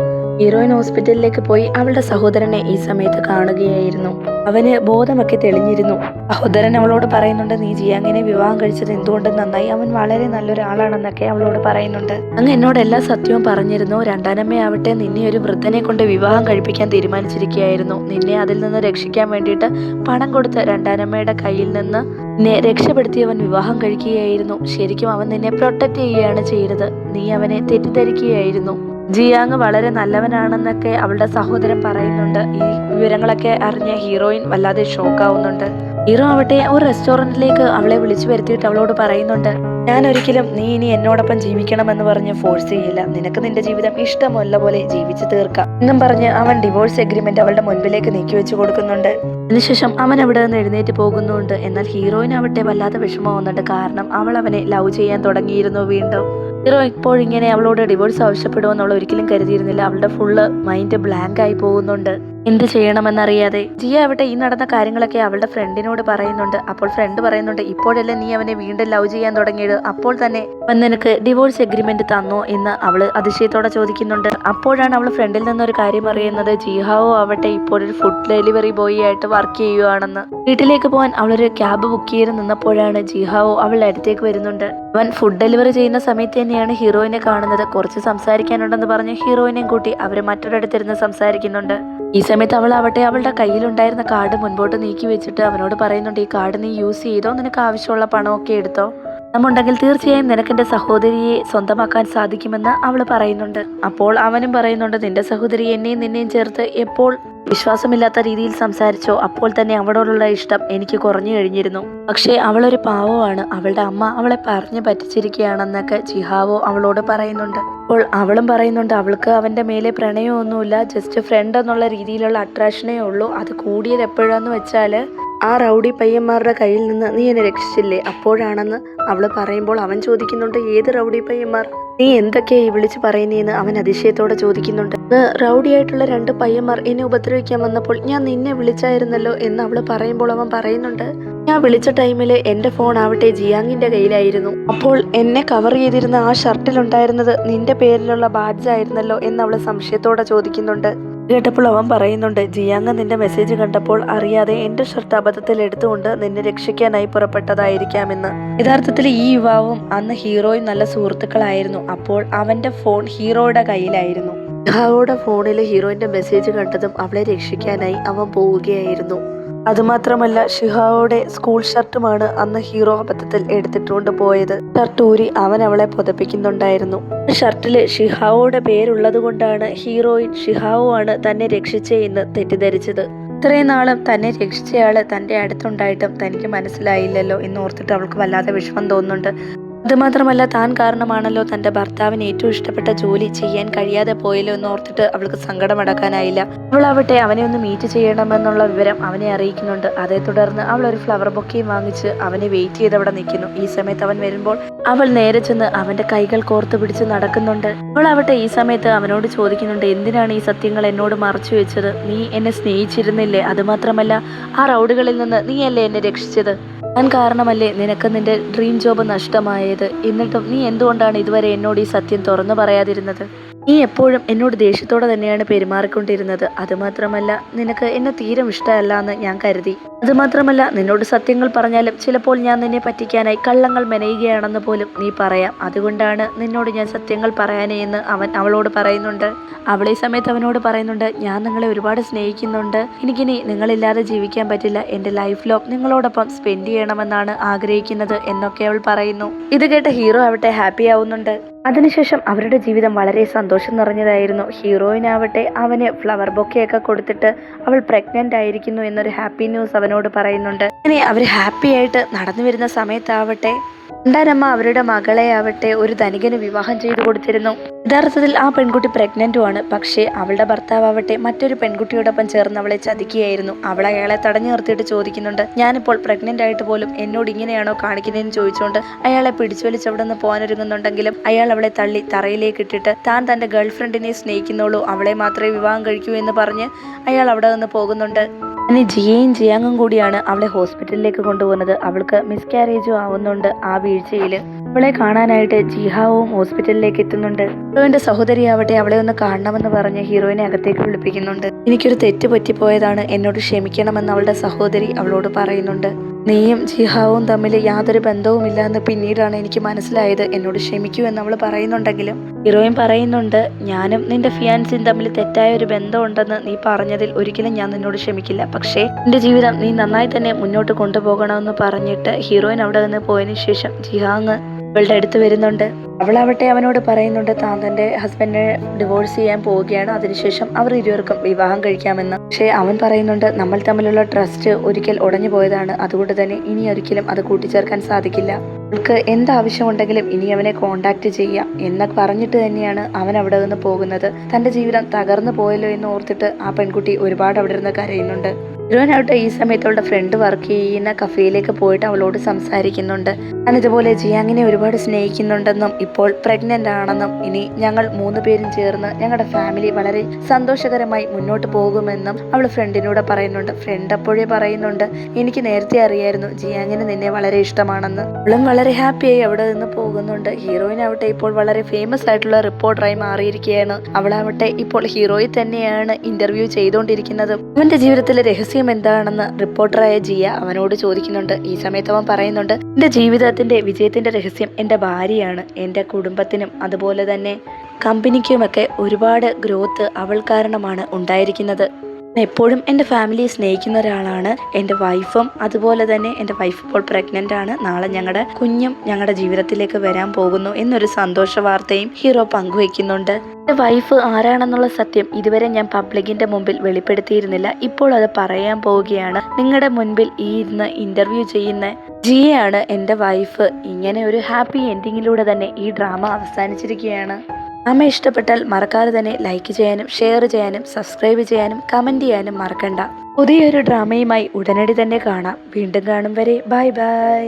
ഹീറോയിൻ ഹോസ്പിറ്റലിലേക്ക് പോയി അവളുടെ സഹോദരനെ ഈ സമയത്ത് കാണുകയായിരുന്നു. അവന് ബോധമൊക്കെ തെളിഞ്ഞിരുന്നു. സഹോദരൻ അവളോട് പറയുന്നുണ്ട്, നീ ജിയാങ്ങിനെ വിവാഹം കഴിച്ചത് എന്തുകൊണ്ടും നന്നായി, അവൻ വളരെ നല്ലൊരാളാണെന്നൊക്കെ അവളോട് പറയുന്നുണ്ട്. അങ്ങ് എന്നോട് എല്ലാ സത്യവും പറഞ്ഞിരുന്നു. രണ്ടാനമ്മയാവട്ടെ നിന്നെ ഒരു വൃദ്ധനെ കൊണ്ട് വിവാഹം കഴിപ്പിക്കാൻ തീരുമാനിച്ചിരിക്കുകയായിരുന്നു. നിന്നെ അതിൽ നിന്ന് രക്ഷിക്കാൻ വേണ്ടിയിട്ട് പണം കൊടുത്ത് രണ്ടാനമ്മയുടെ കയ്യിൽ നിന്ന് നിന്നെ രക്ഷപ്പെടുത്തിയവൻ വിവാഹം കഴിക്കുകയായിരുന്നു. ശരിക്കും അവൻ നിന്നെ പ്രൊട്ടക്റ്റ് ചെയ്യുകയാണ് ചെയ്തത്. നീ അവനെ തെറ്റിദ്ധരിക്കുകയായിരുന്നു. ജിയാങ് വളരെ നല്ലവനാണെന്നൊക്കെ അവളുടെ സഹോദരൻ പറയുന്നുണ്ട്. ഈ വിവരങ്ങളൊക്കെ അറിഞ്ഞ ഹീറോയിൻ വല്ലാതെ ഷോക്കാവുന്നുണ്ട്. ഹീറോ ആവട്ടെ ഒരു റെസ്റ്റോറൻറ്റിലേക്ക് അവളെ വിളിച്ചു വരുത്തിയിട്ട് അവളോട് പറയുന്നുണ്ട്, ഞാൻ ഒരിക്കലും നീ ഇനി എന്നോടൊപ്പം ജീവിക്കണമെന്ന് പറഞ്ഞ് ഫോഴ്സ് ചെയ്യില്ല, നിനക്ക് നിന്റെ ജീവിതം ഇഷ്ടമുള്ള പോലെ ജീവിച്ചു തീർക്കാം എന്നും പറഞ്ഞ് അവൻ ഡിവോഴ്സ് എഗ്രിമെന്റ് അവളുടെ മുൻപിലേക്ക് നീക്കി വെച്ച് കൊടുക്കുന്നുണ്ട്. അതിനുശേഷം അവൻ അവിടെ നിന്ന് എഴുന്നേറ്റ് പോകുന്നുണ്ട്. എന്നാൽ ഹീറോയിൻ ആവട്ടെ വല്ലാതെ വിഷമമാവുന്നുണ്ട്. കാരണം അവൾ അവനെ ലവ് ചെയ്യാൻ തുടങ്ങിയിരുന്നു വീണ്ടും. ഹീറോ ഇപ്പോഴിങ്ങനെ അവളോട് ഡിവോഴ്സ് ആവശ്യപ്പെടുമെന്നുള്ള ഒരിക്കലും കരുതിയിരുന്നില്ല. അവളുടെ ഫുള്ള് മൈൻഡ് ബ്ലാങ്ക് ആയി പോകുന്നുണ്ട്. എന്ത് ചെയ്യണമെന്നറിയാതെ ജിയ ആവട്ടെ ഈ നടന്ന കാര്യങ്ങളൊക്കെ അവളുടെ ഫ്രണ്ടിനോട് പറയുന്നുണ്ട്. അപ്പോൾ ഫ്രണ്ട് പറയുന്നുണ്ട്, ഇപ്പോഴല്ലേ നീ അവനെ വീണ്ടും ലവ് ചെയ്യാൻ തുടങ്ങിയത്, അപ്പോൾ തന്നെ അവൻ നിനക്ക് ഡിവോഴ്സ് എഗ്രിമെന്റ് തന്നോ എന്ന് അവള് അതിശയത്തോടെ ചോദിക്കുന്നുണ്ട്. അപ്പോഴാണ് അവൾ ഫ്രണ്ടിൽ നിന്നൊരു കാര്യം അറിയുന്നത്, ജിഹാവോ ആവട്ടെ ഇപ്പോഴൊരു ഫുഡ് ഡെലിവറി ബോയ് ആയിട്ട് വർക്ക് ചെയ്യുകയാണെന്ന്. വീട്ടിലേക്ക് പോകാൻ അവളൊരു ക്യാബ് ബുക്ക് ചെയ്ത് നിന്നപ്പോഴാണ് ജിഹാവോ അവളുടെ അടുത്തേക്ക് വരുന്നുണ്ട്. അവൻ ഫുഡ് ഡെലിവറി ചെയ്യുന്ന സമയത്ത് തന്നെയാണ് ഹീറോയിനെ കാണുന്നത്. കുറച്ച് സംസാരിക്കാനുണ്ടെന്ന് പറഞ്ഞ് ഹീറോയിനെയും കൂട്ടി അവര് മറ്റൊരിടത്തിരുന്ന് സംസാരിക്കുന്നുണ്ട്. ഈ സമയത്ത് അവളാവട്ടെ അവളുടെ കയ്യിലുണ്ടായിരുന്ന കാർഡ് മുൻപോട്ട് നീക്കി വെച്ചിട്ട് അവനോട് പറയുന്നുണ്ട്, ഈ കാർഡ് നീ യൂസ് ചെയ്തോ, നിനക്ക് ആവശ്യമുള്ള പണമൊക്കെ എടുത്തോ, പണമുണ്ടെങ്കിൽ തീർച്ചയായും നിനക്കെന്റെ സഹോദരിയെ സ്വന്തമാക്കാൻ സാധിക്കുമെന്ന് അവൾ പറയുന്നുണ്ട്. അപ്പോൾ അവനും പറയുന്നുണ്ട്, നിന്റെ സഹോദരി എന്നെയും നിന്നെയും ചേർത്ത് എപ്പോൾ വിശ്വാസമില്ലാത്ത രീതിയിൽ സംസാരിച്ചോ അപ്പോൾ തന്നെ അവളോടുള്ള ഇഷ്ടം എനിക്ക് കുറഞ്ഞു കഴിഞ്ഞിരുന്നു. പക്ഷേ അവളൊരു പാവമാണ്, അവളുടെ അമ്മ അവളെ പറഞ്ഞു പറ്റിച്ചിരിക്കുകയാണെന്നൊക്കെ ജിഹാവോ അവളോട് പറയുന്നുണ്ട്. അപ്പോൾ അവളും പറയുന്നുണ്ട്, അവൾക്ക് അവന്റെ മേലെ പ്രണയമൊന്നുമില്ല, ജസ്റ്റ് ഫ്രണ്ട് എന്നുള്ള രീതിയിലുള്ള അട്രാക്ഷനേ ഉള്ളൂ. അത് കൂടിയത് എപ്പോഴാന്ന് വെച്ചാല് ആ റൗഡി പയ്യന്മാരുടെ കയ്യിൽ നിന്ന് നീ എന്നെ രക്ഷിച്ചില്ലേ അപ്പോഴാണെന്ന് അവള് പറയുമ്പോൾ അവൻ ചോദിക്കുന്നുണ്ട്, ഏത് റൗഡി പയ്യന്മാർ, നീ എന്തൊക്കെയാ ഈ വിളിച്ചു പറയുന്നേന്ന് അവൻ അതിശയത്തോടെ ചോദിക്കുന്നുണ്ട്. റൗഡിയായിട്ടുള്ള 2 പയ്യന്മാർ എന്നെ ഉപദ്രവിക്കാൻ വന്നപ്പോൾ ഞാൻ നിന്നെ വിളിച്ചായിരുന്നല്ലോ എന്ന് അവള് പറയുമ്പോൾ അവൻ പറയുന്നുണ്ട്, ഞാൻ വിളിച്ച ടൈമില് എന്റെ ഫോൺ ആവട്ടെ ജിയാങ്ങിന്റെ കയ്യിലായിരുന്നു. അപ്പോൾ എന്നെ കവർ ചെയ്തിരുന്ന ആ ഷർട്ടിലുണ്ടായിരുന്നത് നിന്റെ പേരിലുള്ള ബാഡ്ജ് ആയിരുന്നല്ലോ എന്ന് അവള് സംശയത്തോടെ ചോദിക്കുന്നുണ്ട്. കേട്ടപ്പോൾ അവൻ പറയുന്നുണ്ട്, ജിയാങ് നിന്റെ മെസ്സേജ് കണ്ടപ്പോൾ അറിയാതെ എന്റെ ഷർട്ട് അബദ്ധത്തിൽ എടുത്തുകൊണ്ട് നിന്നെ രക്ഷിക്കാനായി പുറപ്പെട്ടതായിരിക്കാമെന്ന്. യഥാർത്ഥത്തിൽ ഈ യുവാവും അന്ന് ഹീറോയും നല്ല സുഹൃത്തുക്കളായിരുന്നു. അപ്പോൾ അവന്റെ ഫോൺ ഹീറോയുടെ കയ്യിലായിരുന്നു. ജിഹാവോയുടെ ഫോണിൽ ഹീറോയിന്റെ മെസ്സേജ് കണ്ടതും അവളെ രക്ഷിക്കാനായി അവൻ പോവുകയായിരുന്നു. അതുമാത്രമല്ല ഷിഹാവോയുടെ സ്കൂൾ ഷർട്ടുമാണ് അന്ന് ഹീറോ അബദ്ധത്തിൽ എടുത്തിട്ടുകൊണ്ട് പോയത്. ഷർട്ട് ഊരി അവൻ അവളെ പുതപ്പിക്കുന്നുണ്ടായിരുന്നു. ഷർട്ടില് ഷിഹാവോയുടെ പേരുള്ളത് കൊണ്ടാണ് ഹീറോയിൻ ഷിഹാവോ ആണ് തന്നെ രക്ഷിച്ചേ എന്ന് തെറ്റിദ്ധരിച്ചത്. ഇത്രയും നാളും തന്നെ രക്ഷിച്ചയാള് തന്റെ അടുത്തുണ്ടായിട്ടും തനിക്ക് മനസ്സിലായില്ലല്ലോ എന്നോർത്തിട്ട് അവൾക്ക് വല്ലാതെ വിഷമം തോന്നുന്നുണ്ട്. അതുമാത്രമല്ല താൻ കാരണമാണല്ലോ തന്റെ ഭർത്താവിന് ഏറ്റവും ഇഷ്ടപ്പെട്ട ജോലി ചെയ്യാൻ കഴിയാതെ പോയല്ലോ എന്ന് ഓർത്തിട്ട് അവൾക്ക് സങ്കടമടക്കാനായില്ല. അവളാവട്ടെ അവനെ ഒന്ന് മീറ്റ് ചെയ്യണമെന്നുള്ള വിവരം അവനെ അറിയിക്കുന്നുണ്ട്. അതേ തുടർന്ന് അവൾ ഒരു ഫ്ലവർ ബൊക്കെയും വാങ്ങിച്ച് അവനെ വെയിറ്റ് ചെയ്ത് അവിടെ നിൽക്കുന്നു. ഈ സമയത്ത് അവൻ വരുമ്പോൾ അവൾ നേരെ ചെന്ന് അവന്റെ കൈകൾ കോർത്തു പിടിച്ച് നടക്കുന്നുണ്ട്. അവളാവട്ടെ ഈ സമയത്ത് അവനോട് ചോദിക്കുന്നുണ്ട്, എന്തിനാണ് ഈ സത്യങ്ങൾ എന്നോട് മറച്ചു വെച്ചത്, നീ എന്നെ സ്നേഹിച്ചിരുന്നില്ലേ, അതുമാത്രമല്ല ആ റൗഡുകളിൽ നിന്ന് നീയല്ലേ എന്നെ രക്ഷിച്ചത്, ഞാൻ കാരണമല്ലേ നിനക്ക് നിന്റെ ഡ്രീം ജോബ് നഷ്ടമായത്, എന്നിട്ടും നീ എന്തുകൊണ്ടാണ് ഇതുവരെ എന്നോട് ഈ സത്യം തുറന്നു പറയാതിരുന്നത്, നീ എപ്പോഴും എന്നോട് ദേഷ്യത്തോടെ തന്നെയാണ് പെരുമാറിക്കൊണ്ടിരുന്നത്, അതുമാത്രമല്ല നിനക്ക് എന്നെ തീരെ ഇഷ്ടമല്ല എന്ന് ഞാൻ കരുതി, അതുമാത്രമല്ല നിന്നോട് സത്യങ്ങൾ പറഞ്ഞാലും ചിലപ്പോൾ ഞാൻ നിന്നെ പറ്റിക്കാനായി കള്ളങ്ങൾ മെനയുകയാണെന്ന് പോലും നീ പറയാം, അതുകൊണ്ടാണ് നിന്നോട് ഞാൻ സത്യങ്ങൾ പറയാനേ എന്ന് അവൻ അവളോട് പറയുന്നുണ്ട്. അവളെ സമയത്ത് അവനോട് പറയുന്നുണ്ട്, ഞാൻ നിങ്ങളെ ഒരുപാട് സ്നേഹിക്കുന്നുണ്ട്, എനിക്കിനി നിങ്ങളില്ലാതെ ജീവിക്കാൻ പറ്റില്ല, എൻ്റെ ലൈഫ് ലോങ് നിങ്ങളോടൊപ്പം സ്പെൻഡ് ചെയ്യണമെന്നാണ് ആഗ്രഹിക്കുന്നത് എന്നൊക്കെ അവൾ പറയുന്നു. ഇത് കേട്ട ഹീറോ ആവട്ടെ ഹാപ്പി ആവുന്നുണ്ട്. അതിനുശേഷം അവരുടെ ജീവിതം വളരെ സന്തോഷം നിറഞ്ഞതായിരുന്നു. ഹീറോയിനാവട്ടെ അവന് ഫ്ലവർ ബൊക്കെയൊക്കെ കൊടുത്തിട്ട് അവൾ പ്രഗ്നന്റ് ആയിരിക്കുന്നു എന്നൊരു ഹാപ്പി ന്യൂസ് അവനോട് പറയുന്നുണ്ട്. അങ്ങനെ അവർ ഹാപ്പി ആയിട്ട് നടന്നു വരുന്ന സമയത്താവട്ടെ രണ്ടാനമ്മ അവരുടെ മകളെ ആവട്ടെ ഒരു ധനികന് വിവാഹം ചെയ്തു കൊടുത്തിരുന്നു. യഥാർത്ഥത്തിൽ ആ പെൺകുട്ടി പ്രഗ്നന്റുമാണ്. പക്ഷേ അവളുടെ ഭർത്താവട്ടെ മറ്റൊരു പെൺകുട്ടിയോടൊപ്പം ചേർന്ന് അവളെ ചതിക്കുകയായിരുന്നു. അവൾ അയാളെ തടഞ്ഞു നിർത്തിയിട്ട് ചോദിക്കുന്നുണ്ട്, ഞാനിപ്പോൾ പ്രഗ്നന്റ് ആയിട്ട് പോലും എന്നോട് ഇങ്ങനെയാണോ കാണിക്കുന്നതെന്ന് ചോദിച്ചുകൊണ്ട് അയാളെ പിടിച്ചുവലിച്ച് അവിടെ നിന്ന് പോകാനൊരുങ്ങുന്നുണ്ടെങ്കിലും അയാൾ അവളെ തള്ളി തറയിലേക്ക് ഇട്ടിട്ട് താൻ തന്റെ ഗേൾഫ്രണ്ടിനെ സ്നേഹിക്കുന്നുള്ളൂ, അവളെ മാത്രമേ വിവാഹം കഴിക്കൂ എന്ന് പറഞ്ഞ് അയാൾ അവിടെ നിന്ന് പോകുന്നുണ്ട്. അങ്ങനെ ജിയയും ജിയാങ്ങും കൂടിയാണ് അവളെ ഹോസ്പിറ്റലിലേക്ക് കൊണ്ടുപോകുന്നത്. അവൾക്ക് മിസ്കാരേജും ആവുന്നുണ്ട്. ആ വീഴ്ചയിൽ അവളെ കാണാനായിട്ട് ജിഹാവും ഹോസ്പിറ്റലിലേക്ക് എത്തുന്നുണ്ട്. ഹീറോയിന്റെ സഹോദരിയാവട്ടെ അവളെ ഒന്ന് കാണണമെന്ന് പറഞ്ഞ് ഹീറോയിനെ അകത്തേക്ക് വിളിപ്പിക്കുന്നുണ്ട്. എനിക്കൊരു തെറ്റ് പറ്റിപ്പോയതാണ്, എന്നോട് ക്ഷമിക്കണമെന്ന് അവളുടെ സഹോദരി അവളോട് പറയുന്നുണ്ട്. നീയും ജിഹാവും തമ്മിൽ യാതൊരു ബന്ധവുമില്ല എന്ന് പിന്നീടാണ് എനിക്ക് മനസ്സിലായത്, എന്നോട് ക്ഷമിക്കൂ എന്ന് അവൾ പറയുന്നുണ്ടെങ്കിലും ഹീറോയിൻ പറയുന്നുണ്ട്, ഞാനും നിന്റെ ഫിയാൻസിയും തമ്മിൽ തെറ്റായ ഒരു ബന്ധമുണ്ടെന്ന് നീ പറഞ്ഞതിൽ ഒരിക്കലും ഞാൻ നിന്നോട് ക്ഷമിക്കില്ല, പക്ഷേ നിന്റെ ജീവിതം നീ നന്നായി തന്നെ മുന്നോട്ട് കൊണ്ടുപോകണമെന്ന് പറഞ്ഞിട്ട് ഹീറോയിൻ അവിടെ നിന്ന് പോയതിനു ശേഷം ജിഹാങ് അവളുടെ അടുത്ത് വരുന്നുണ്ട്. അവളാവട്ടെ അവനോട് പറയുന്നുണ്ട് താൻ തന്റെ ഹസ്ബൻഡിനെ ഡിവോഴ്സ് ചെയ്യാൻ പോവുകയാണ്, അതിനുശേഷം അവർ ഇരുവർക്കും വിവാഹം കഴിക്കാമെന്ന്. പക്ഷേ അവൻ പറയുന്നുണ്ട്, നമ്മൾ തമ്മിലുള്ള ട്രസ്റ്റ് ഒരിക്കൽ ഉടഞ്ഞു പോയതാണ്, അതുകൊണ്ട് തന്നെ ഇനി ഒരിക്കലും അത് കൂട്ടിച്ചേർക്കാൻ സാധിക്കില്ല, അവൾക്ക് എന്താവശ്യമുണ്ടെങ്കിലും ഇനി അവനെ കോണ്ടാക്ട് ചെയ്യാം എന്നൊക്കെ പറഞ്ഞിട്ട് തന്നെയാണ് അവൻ അവിടെ നിന്ന് പോകുന്നത്. തന്റെ ജീവിതം തകർന്നു പോയല്ലോ എന്ന് ഓർത്തിട്ട് ആ പെൺകുട്ടി ഒരുപാട് അവിടെ ഇരുന്ന് കരയുന്നുണ്ട്. ഹീറോയിനാവട്ടെ ഈ സമയത്ത് അവളുടെ ഫ്രണ്ട് വർക്ക് ചെയ്യുന്ന കഫേയിലേക്ക് പോയിട്ട് അവളോട് സംസാരിക്കുന്നുണ്ട്. ഞാൻ ഇതുപോലെ ജിയാങ്ങിനെ ഒരുപാട് സ്നേഹിക്കുന്നുണ്ടെന്നും ഇപ്പോൾ പ്രഗ്നന്റ് ആണെന്നും ഇനി ഞങ്ങൾ 3 പേരും ചേർന്ന് ഞങ്ങളുടെ ഫാമിലി വളരെ സന്തോഷകരമായി മുന്നോട്ട് പോകുമെന്നും അവൾ ഫ്രണ്ടിനോട് പറയുന്നുണ്ട്. ഫ്രണ്ട് അപ്പോഴേ പറയുന്നുണ്ട്, എനിക്ക് നേരത്തെ അറിയായിരുന്നു ജിയാങ്ങിന് നിന്നെ വളരെ ഇഷ്ടമാണെന്ന്. അവളും വളരെ ഹാപ്പിയായി അവിടെ നിന്ന് പോകുന്നുണ്ട്. ഹീറോയിനാവട്ടെ ഇപ്പോൾ വളരെ ഫേമസ് ആയിട്ടുള്ള റിപ്പോർട്ടറായി മാറിയിരിക്കുകയാണ്. അവളാവട്ടെ ഇപ്പോൾ ഹീറോയെ തന്നെയാണ് ഇന്റർവ്യൂ ചെയ്തുകൊണ്ടിരിക്കുന്നത്. അവന്റെ ജീവിതത്തിലെ രഹസ്യം എന്താണെന്ന് റിപ്പോർട്ടറായ ജിയ അവനോട് ചോദിക്കുന്നുണ്ട്. ഈ സമയത്ത് അവൻ പറയുന്നുണ്ട്, എന്റെ ജീവിതത്തിന്റെ വിജയത്തിന്റെ രഹസ്യം എന്റെ ഭാര്യയാണ്. എന്റെ കുടുംബത്തിനും അതുപോലെ തന്നെ കമ്പനിക്കുമൊക്കെ ഒരുപാട് ഗ്രോത്ത് അവൾ കാരണമാണ് ഉണ്ടായിരിക്കുന്നത്. എപ്പോഴും എൻ്റെ ഫാമിലിയെ സ്നേഹിക്കുന്ന ഒരാളാണ് എൻ്റെ വൈഫും. അതുപോലെ തന്നെ എൻ്റെ വൈഫ് ഇപ്പോൾ പ്രഗ്നൻ്റ് ആണ്. നാളെ ഞങ്ങളുടെ കുഞ്ഞും ഞങ്ങളുടെ ജീവിതത്തിലേക്ക് വരാൻ പോകുന്നു എന്നൊരു സന്തോഷ വാർത്തയും ഹീറോ പങ്കുവയ്ക്കുന്നുണ്ട്. എൻ്റെ വൈഫ് ആരാണെന്നുള്ള സത്യം ഇതുവരെ ഞാൻ പബ്ലിക്കിൻ്റെ മുമ്പിൽ വെളിപ്പെടുത്തിയിരുന്നില്ല. ഇപ്പോൾ അത് പറയാൻ പോവുകയാണ്. നിങ്ങളുടെ മുൻപിൽ ഈ ഇന്ന് ഇൻ്റർവ്യൂ ചെയ്യുന്ന ജിയാണ് എൻ്റെ വൈഫ്. ഇങ്ങനെ ഒരു ഹാപ്പി എൻഡിങ്ങിലൂടെ തന്നെ ഈ ഡ്രാമ അവസാനിച്ചിരിക്കുകയാണ്. ഡ്രാമ ഇഷ്ടപ്പെട്ടാൽ മറക്കാതെ തന്നെ ലൈക്ക് ചെയ്യാനും ഷെയർ ചെയ്യാനും സബ്സ്ക്രൈബ് ചെയ്യാനും കമൻറ്റ് ചെയ്യാനും മറക്കണ്ട. പുതിയൊരു ഡ്രാമയുമായി ഉടനടി തന്നെ കാണാം. വീണ്ടും കാണും വരെ ബൈ ബൈ.